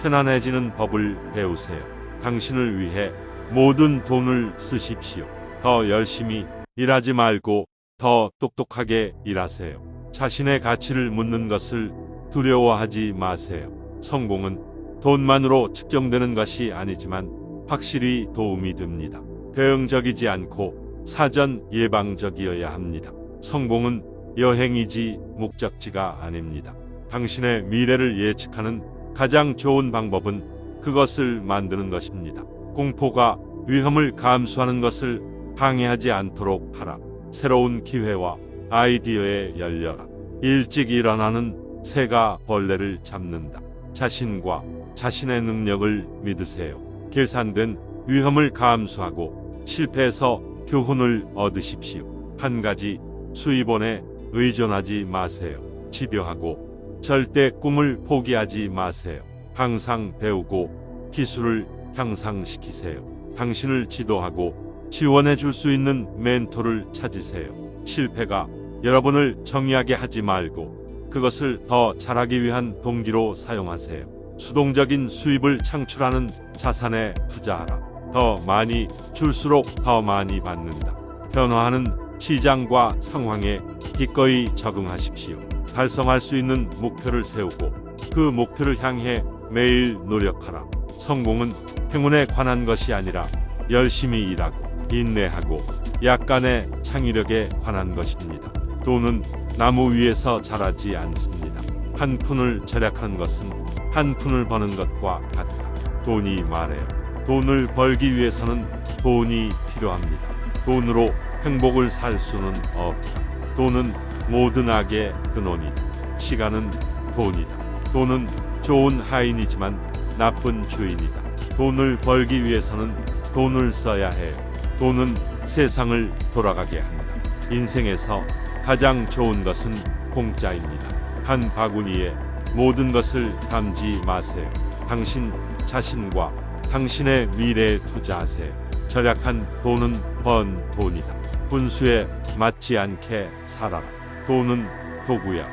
편안해지는 법을 배우세요. 당신을 위해 모든 돈을 쓰십시오. 더 열심히 일하지 말고 더 똑똑하게 일하세요. 자신의 가치를 묻는 것을 두려워하지 마세요. 성공은 돈만으로 측정되는 것이 아니지만 확실히 도움이 됩니다. 대응적이지 않고 사전 예방적이어야 합니다. 성공은 여행이지 목적지가 아닙니다. 당신의 미래를 예측하는 가장 좋은 방법은 그것을 만드는 것입니다. 공포가 위험을 감수하는 것을 방해하지 않도록 하라. 새로운 기회와 아이디어에 열려라. 일찍 일어나는 새가 벌레를 잡는다. 자신과 자신의 능력을 믿으세요. 계산된 위험을 감수하고 실패에서 교훈을 얻으십시오. 한 가지 수입원에 의존하지 마세요. 집요하고 절대 꿈을 포기하지 마세요. 항상 배우고 기술을 향상시키세요. 당신을 지도하고 지원해 줄 수 있는 멘토를 찾으세요. 실패가 여러분을 정의하게 하지 말고 그것을 더 잘하기 위한 동기로 사용하세요. 수동적인 수입을 창출하는 자산에 투자하라. 더 많이 줄수록 더 많이 받는다. 변화하는 시장과 상황에 기꺼이 적응하십시오. 달성할 수 있는 목표를 세우고 그 목표를 향해 매일 노력하라. 성공은 행운에 관한 것이 아니라 열심히 일하고 인내하고 약간의 창의력에 관한 것입니다. 돈은 나무 위에서 자라지 않습니다. 한 푼을 절약한 것은 한 푼을 버는 것과 같다. 돈이 말해요. 돈을 벌기 위해서는 돈이 필요합니다. 돈으로 행복을 살 수는 없다. 돈은 모든 악의 근원이다. 시간은 돈이다. 돈은 좋은 하인이지만 나쁜 주인이다. 돈을 벌기 위해서는 돈을 써야 해요. 돈은 세상을 돌아가게 한다. 인생에서 가장 좋은 것은 공짜입니다. 한 바구니에 모든 것을 담지 마세요. 당신 자신과 당신의 미래에 투자하세요. 절약한 돈은 번 돈이다. 분수에 맞지 않게 살아라. 돈은 도구야.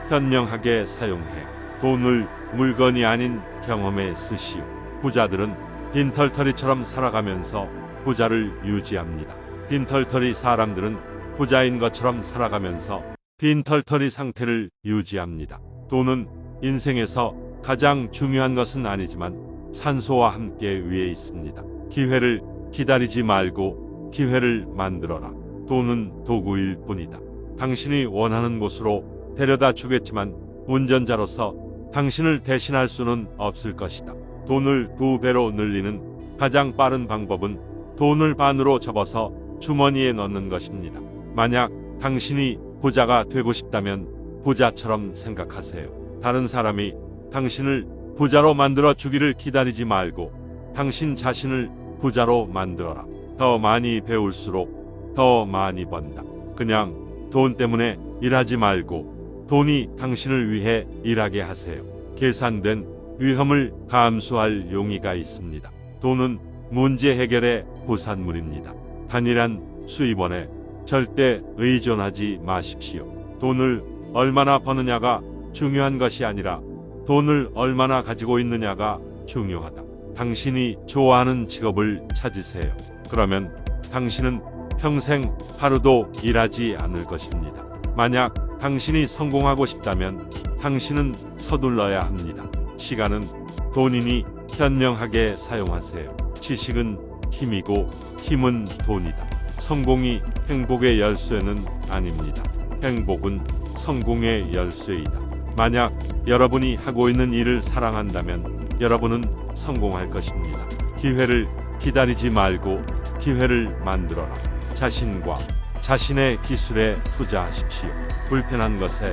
현명하게 사용해. 돈을 물건이 아닌 경험에 쓰시오. 부자들은 빈털터리처럼 살아가면서 부자를 유지합니다. 빈털터리 사람들은 부자인 것처럼 살아가면서 빈털터리 상태를 유지합니다. 돈은 인생에서 가장 중요한 것은 아니지만 산소와 함께 위에 있습니다. 기회를 기다리지 말고 기회를 만들어라. 돈은 도구일 뿐이다. 당신이 원하는 곳으로 데려다 주겠지만 운전자로서 당신을 대신할 수는 없을 것이다. 돈을 2배로 늘리는 가장 빠른 방법은 돈을 반으로 접어서 주머니에 넣는 것입니다. 만약 당신이 부자가 되고 싶다면 부자처럼 생각하세요. 다른 사람이 당신을 부자로 만들어 주기를 기다리지 말고 당신 자신을 부자로 만들어라. 더 많이 배울수록 더 많이 번다. 그냥 돈 때문에 일하지 말고 돈이 당신을 위해 일하게 하세요. 계산된 위험을 감수할 용의가 있습니다. 돈은 문제 해결의 부산물입니다. 단일한 수입원에 절대 의존하지 마십시오. 돈을 얼마나 버느냐가 중요한 것이 아니라 돈을 얼마나 가지고 있느냐가 중요하다. 당신이 좋아하는 직업을 찾으세요. 그러면 당신은 평생 하루도 일하지 않을 것입니다. 만약 당신이 성공하고 싶다면 당신은 서둘러야 합니다. 시간은 돈이니 현명하게 사용하세요. 지식은 힘이고 힘은 돈이다. 성공이 행복의 열쇠는 아닙니다. 행복은 성공의 열쇠이다. 만약 여러분이 하고 있는 일을 사랑한다면 여러분은 성공할 것입니다. 기회를 기다리지 말고 기회를 만들어라. 자신과 자신의 기술에 투자하십시오. 불편한 것에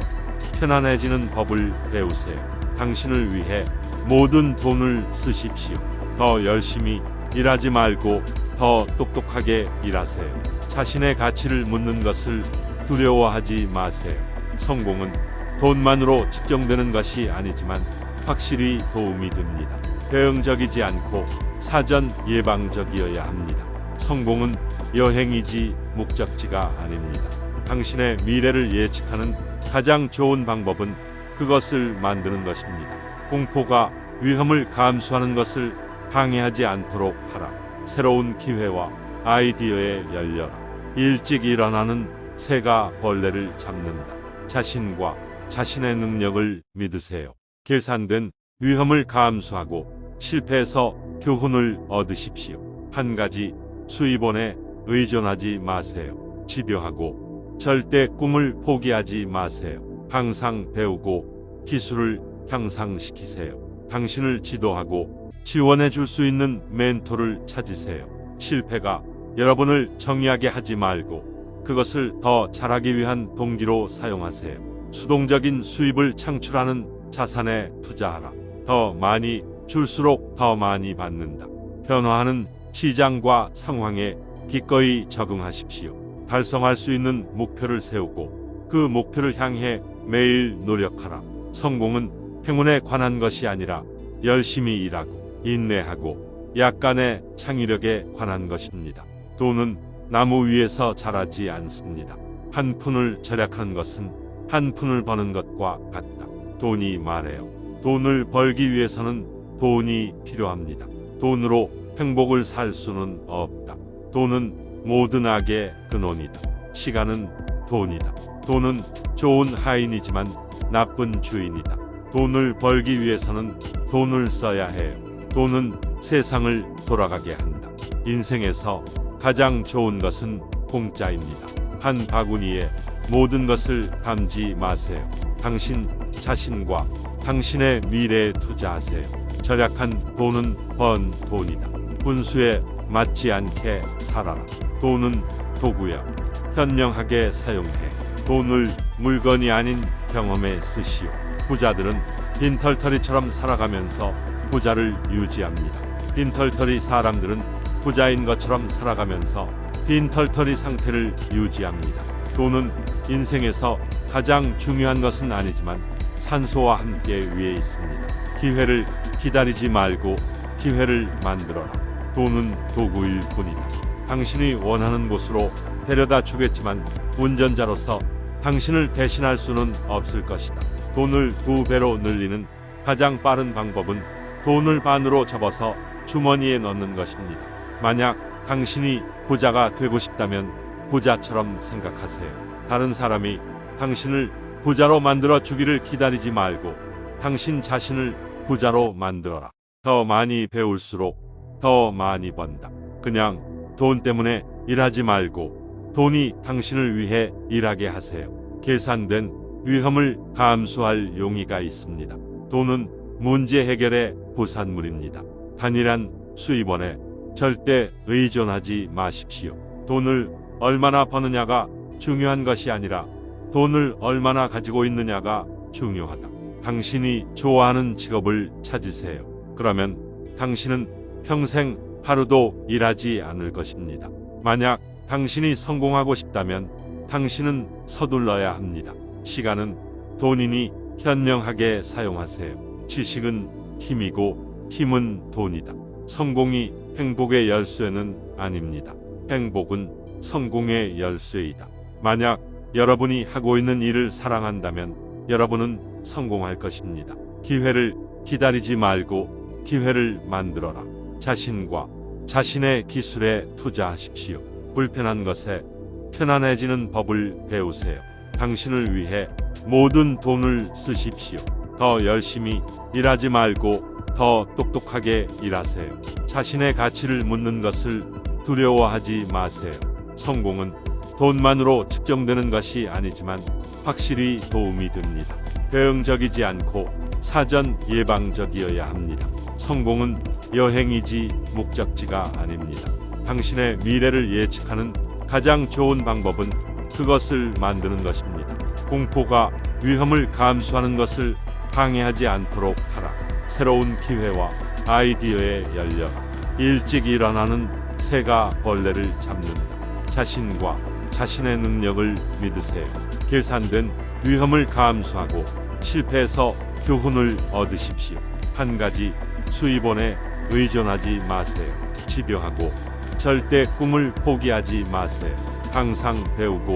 편안해지는 법을 배우세요. 당신을 위해 모든 돈을 쓰십시오. 더 열심히 일하지 말고 더 똑똑하게 일하세요. 자신의 가치를 묻는 것을 두려워하지 마세요. 성공은 돈만으로 측정되는 것이 아니지만 확실히 도움이 됩니다. 대응적이지 않고 사전 예방적이어야 합니다. 성공은 여행이지 목적지가 아닙니다. 당신의 미래를 예측하는 가장 좋은 방법은 그것을 만드는 것입니다. 공포가 위험을 감수하는 것을 방해하지 않도록 하라. 새로운 기회와 아이디어에 열려라. 일찍 일어나는 새가 벌레를 잡는다. 자신과 자신의 능력을 믿으세요. 계산된 위험을 감수하고 실패에서 교훈을 얻으십시오. 한 가지 수입원에 의존하지 마세요. 집요하고 절대 꿈을 포기하지 마세요. 항상 배우고 기술을 향상시키세요. 당신을 지도하고 지원해 줄 수 있는 멘토를 찾으세요. 실패가 여러분을 정의하게 하지 말고 그것을 더 잘하기 위한 동기로 사용하세요. 수동적인 수입을 창출하는 자산에 투자하라. 더 많이 줄수록 더 많이 받는다. 변화하는 시장과 상황에 기꺼이 적응하십시오. 달성할 수 있는 목표를 세우고 그 목표를 향해 매일 노력하라. 성공은 행운에 관한 것이 아니라 열심히 일하고 인내하고 약간의 창의력에 관한 것입니다. 돈은 나무 위에서 자라지 않습니다. 한 푼을 절약한 것은 한 푼을 버는 것과 같다. 돈이 말해요. 돈을 벌기 위해서는 돈이 필요합니다. 돈으로 행복을 살 수는 없다. 돈은 모든 악의 근원이다. 시간은 돈이다. 돈은 좋은 하인이지만 나쁜 주인이다. 돈을 벌기 위해서는 돈을 써야 해요. 돈은 세상을 돌아가게 한다. 인생에서 가장 좋은 것은 공짜입니다. 한 바구니에 모든 것을 담지 마세요. 당신 자신과 당신의 미래에 투자하세요. 절약한 돈은 번 돈이다. 분수에 맞지 않게 살아라. 돈은 도구야. 현명하게 사용해. 돈을 물건이 아닌 경험에 쓰시오. 부자들은 빈털터리처럼 살아가면서 부자를 유지합니다. 빈털터리 사람들은 부자인 것처럼 살아가면서 빈털터리 상태를 유지합니다. 돈은 인생에서 가장 중요한 것은 아니지만 산소와 함께 위에 있습니다. 기회를 기다리지 말고 기회를 만들어라. 돈은 도구일 뿐이다. 당신이 원하는 곳으로 데려다 주겠지만 운전자로서 당신을 대신할 수는 없을 것이다. 돈을 2배로 늘리는 가장 빠른 방법은 돈을 반으로 접어서 주머니에 넣는 것입니다. 만약 당신이 부자가 되고 싶다면 부자처럼 생각하세요. 다른 사람이 당신을 부자로 만들어 주기를 기다리지 말고 당신 자신을 부자로 만들어라. 더 많이 배울수록 더 많이 번다. 그냥 돈 때문에 일하지 말고 돈이 당신을 위해 일하게 하세요. 계산된 위험을 감수할 용의가 있습니다. 돈은 문제 해결의 부산물입니다. 단일한 수입원에 절대 의존하지 마십시오. 돈을 얼마나 버느냐가 중요한 것이 아니라 돈을 얼마나 가지고 있느냐가 중요하다. 당신이 좋아하는 직업을 찾으세요. 그러면 당신은 평생 하루도 일하지 않을 것입니다. 만약 당신이 성공하고 싶다면 당신은 서둘러야 합니다. 시간은 돈이니 현명하게 사용하세요. 지식은 힘이고 힘은 돈이다. 성공이 행복의 열쇠는 아닙니다. 행복은 성공의 열쇠이다. 만약 여러분이 하고 있는 일을 사랑한다면 여러분은 성공할 것입니다. 기회를 기다리지 말고 기회를 만들어라. 자신과 자신의 기술에 투자하십시오. 불편한 것에 편안해지는 법을 배우세요. 당신을 위해 모든 돈을 쓰십시오. 더 열심히 일하지 말고 더 똑똑하게 일하세요. 자신의 가치를 묻는 것을 두려워하지 마세요. 성공은 돈만으로 측정되는 것이 아니지만 확실히 도움이 됩니다. 대응적이지 않고 사전 예방적이어야 합니다. 성공은 여행이지 목적지가 아닙니다. 당신의 미래를 예측하는 가장 좋은 방법은 그것을 만드는 것입니다. 공포가 위험을 감수하는 것을 방해하지 않도록 하라. 새로운 기회와 아이디어에 열려라. 일찍 일어나는 새가 벌레를 잡는다. 자신과 자신의 능력을 믿으세요. 계산된 위험을 감수하고 실패에서 교훈을 얻으십시오. 한 가지 수입원에 의존하지 마세요. 집요하고 절대 꿈을 포기하지 마세요. 항상 배우고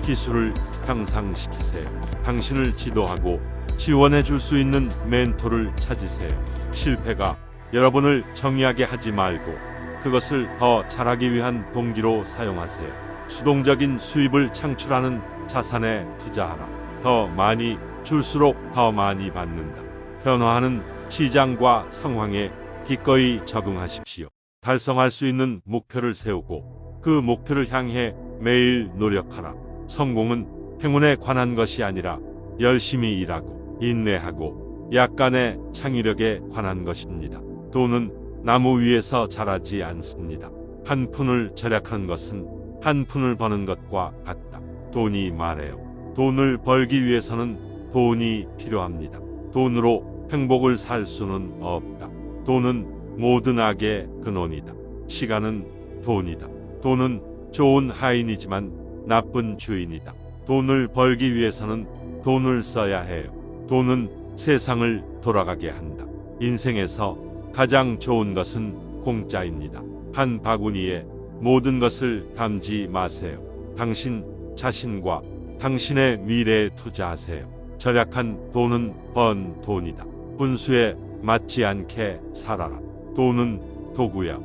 기술을 향상시키세요. 당신을 지도하고 지원해 줄 수 있는 멘토를 찾으세요. 실패가 여러분을 정의하게 하지 말고 그것을 더 잘하기 위한 동기로 사용하세요. 수동적인 수입을 창출하는 자산에 투자하라. 더 많이 줄수록 더 많이 받는다. 변화하는 시장과 상황에 기꺼이 적응하십시오. 달성할 수 있는 목표를 세우고 그 목표를 향해 매일 노력하라. 성공은 행운에 관한 것이 아니라 열심히 일하고 인내하고 약간의 창의력에 관한 것입니다. 돈은 나무 위에서 자라지 않습니다. 한 푼을 절약한 것은 한 푼을 버는 것과 같다. 돈이 말해요. 돈을 벌기 위해서는 돈이 필요합니다. 돈으로 행복을 살 수는 없다. 돈은 모든 악의 근원이다. 시간은 돈이다. 돈은 좋은 하인이지만 나쁜 주인이다. 돈을 벌기 위해서는 돈을 써야 해요. 돈은 세상을 돌아가게 한다. 인생에서 가장 좋은 것은 공짜입니다. 한 바구니에 모든 것을 담지 마세요. 당신 자신과 당신의 미래에 투자하세요. 절약한 돈은 번 돈이다. 분수에 맞지 않게 살아라. 돈은 도구야.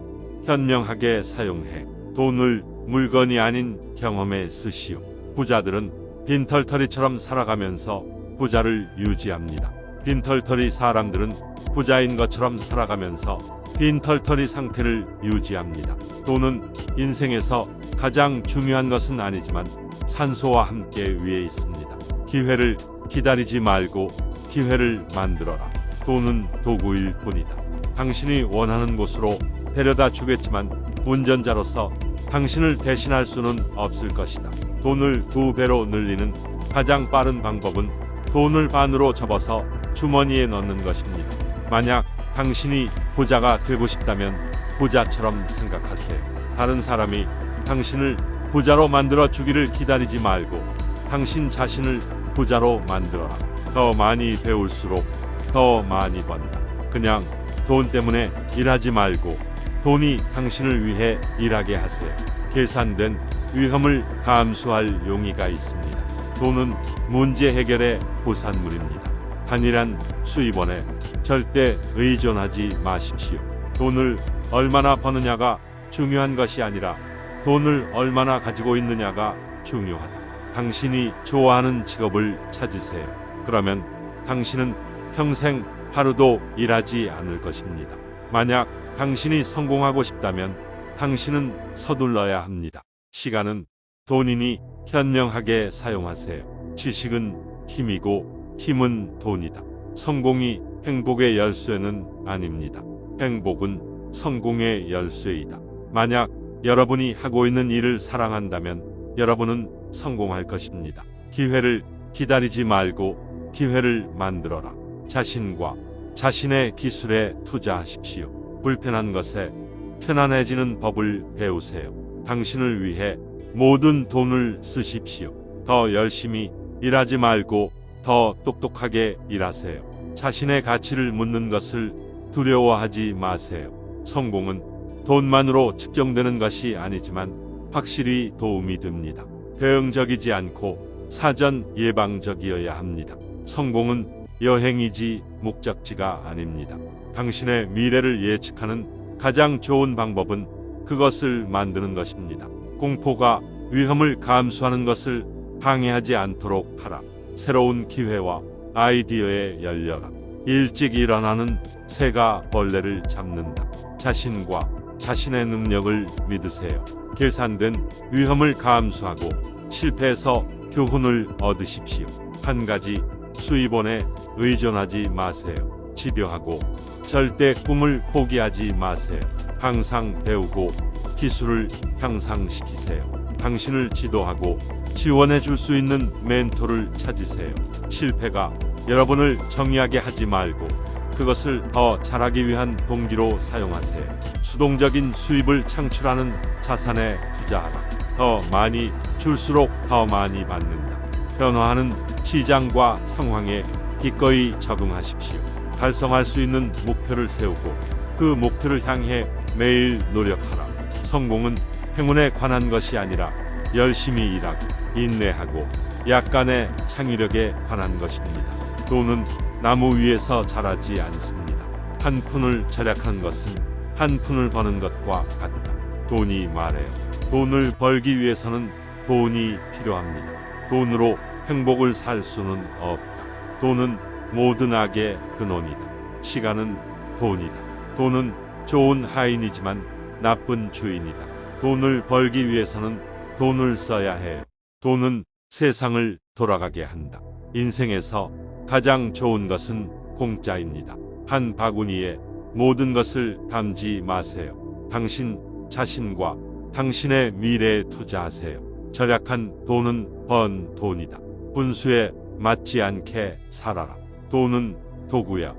현명하게 사용해. 돈을 물건이 아닌 경험에 쓰시오. 부자들은 빈털터리처럼 살아가면서 부자를 유지합니다. 빈털터리 사람들은 부자인 것처럼 살아가면서 빈털터리 상태를 유지합니다. 돈은 인생에서 가장 중요한 것은 아니지만 산소와 함께 위에 있습니다. 기회를 기다리지 말고 기회를 만들어라. 돈은 도구일 뿐이다. 당신이 원하는 곳으로 데려다 주겠지만 운전자로서 당신을 대신할 수는 없을 것이다. 돈을 2배로 늘리는 가장 빠른 방법은 돈을 반으로 접어서 주머니에 넣는 것입니다. 만약 당신이 부자가 되고 싶다면 부자처럼 생각하세요. 다른 사람이 당신을 부자로 만들어 주기를 기다리지 말고 당신 자신을 부자로 만들어라. 더 많이 배울수록 더 많이 번다. 그냥 돈 때문에 일하지 말고 돈이 당신을 위해 일하게 하세요. 계산된 위험을 감수할 용의가 있습니다. 돈은 문제 해결의 부산물입니다. 단일한 수입원에 절대 의존하지 마십시오. 돈을 얼마나 버느냐가 중요한 것이 아니라 돈을 얼마나 가지고 있느냐가 중요하다. 당신이 좋아하는 직업을 찾으세요. 그러면 당신은 평생 하루도 일하지 않을 것입니다. 만약 당신이 성공하고 싶다면 당신은 서둘러야 합니다. 시간은 돈이니 현명하게 사용하세요. 지식은 힘이고 힘은 돈이다. 성공이 행복의 열쇠는 아닙니다. 행복은 성공의 열쇠이다. 만약 여러분이 하고 있는 일을 사랑한다면 여러분은 성공할 것입니다. 기회를 기다리지 말고 기회를 만들어라. 자신과 자신의 기술에 투자하십시오. 불편한 것에 편안해지는 법을 배우세요. 당신을 위해 모든 돈을 쓰십시오. 더 열심히 일하지 말고 더 똑똑하게 일하세요. 자신의 가치를 묻는 것을 두려워하지 마세요. 성공은 돈만으로 측정되는 것이 아니지만 확실히 도움이 됩니다. 대응적이지 않고 사전 예방적이어야 합니다. 성공은 여행이지 목적지가 아닙니다. 당신의 미래를 예측하는 가장 좋은 방법은 그것을 만드는 것입니다. 공포가 위험을 감수하는 것을 방해하지 않도록 하라. 새로운 기회와 아이디어에 열려라. 일찍 일어나는 새가 벌레를 잡는다. 자신과 자신의 능력을 믿으세요. 계산된 위험을 감수하고 실패에서 교훈을 얻으십시오. 한 가지 수입원에 의존하지 마세요. 집요하고 절대 꿈을 포기하지 마세요. 항상 배우고 기술을 향상시키세요. 당신을 지도하고 지원해 줄 수 있는 멘토를 찾으세요. 실패가 여러분을 정의하게 하지 말고 그것을 더 잘하기 위한 동기로 사용하세요. 수동적인 수입을 창출하는 자산에 투자하라. 더 많이 줄수록 더 많이 받는다. 변화하는 시장과 상황에 기꺼이 적응하십시오. 달성할 수 있는 목표를 세우고 그 목표를 향해 매일 노력하라. 성공은 행운에 관한 것이 아니라 열심히 일하고 인내하고 약간의 창의력에 관한 것입니다. 돈은 나무 위에서 자라지 않습니다. 한 푼을 절약한 것은 한 푼을 버는 것과 같다. 돈이 말해요. 돈을 벌기 위해서는 돈이 필요합니다. 돈으로 행복을 살 수는 없다. 돈은 모든 악의 근원이다. 시간은 돈이다. 돈은 좋은 하인이지만 나쁜 주인이다. 돈을 벌기 위해서는 돈을 써야 해요. 돈은 세상을 돌아가게 한다. 인생에서 가장 좋은 것은 공짜입니다. 한 바구니에 모든 것을 담지 마세요. 당신 자신과 당신의 미래에 투자하세요. 절약한 돈은 번 돈이다. 분수에 맞지 않게 살아라. 돈은 도구야.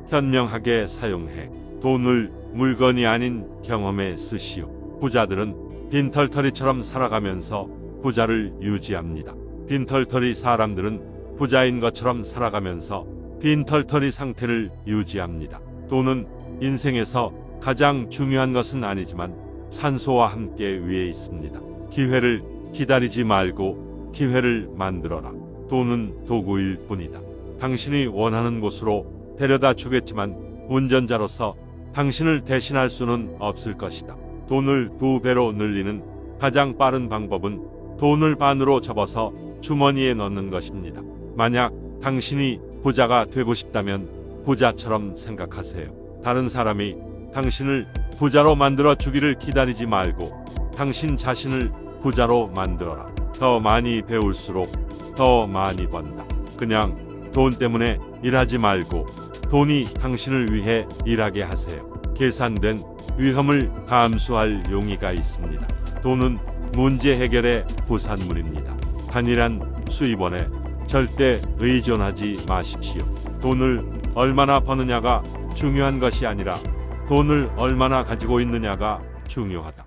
현명하게 사용해. 돈을 물건이 아닌 경험에 쓰시오. 부자들은 빈털터리처럼 살아가면서 부자를 유지합니다. 빈털터리 사람들은 부자인 것처럼 살아가면서 빈털터리 상태를 유지합니다. 돈은 인생에서 가장 중요한 것은 아니지만 산소와 함께 위에 있습니다. 기회를 기다리지 말고 기회를 만들어라. 돈은 도구일 뿐이다. 당신이 원하는 곳으로 데려다 주겠지만 운전자로서 당신을 대신할 수는 없을 것이다. 돈을 2배로 늘리는 가장 빠른 방법은 돈을 반으로 접어서 주머니에 넣는 것입니다. 만약 당신이 부자가 되고 싶다면 부자처럼 생각하세요. 다른 사람이 당신을 부자로 만들어 주기를 기다리지 말고 당신 자신을 부자로 만들어라. 더 많이 배울수록 더 많이 번다. 그냥 돈 때문에 일하지 말고 돈이 당신을 위해 일하게 하세요. 계산된 위험을 감수할 용의가 있습니다. 돈은 문제 해결의 부산물입니다. 단일한 수입원에 절대 의존하지 마십시오. 돈을 얼마나 버느냐가 중요한 것이 아니라 돈을 얼마나 가지고 있느냐가 중요하다.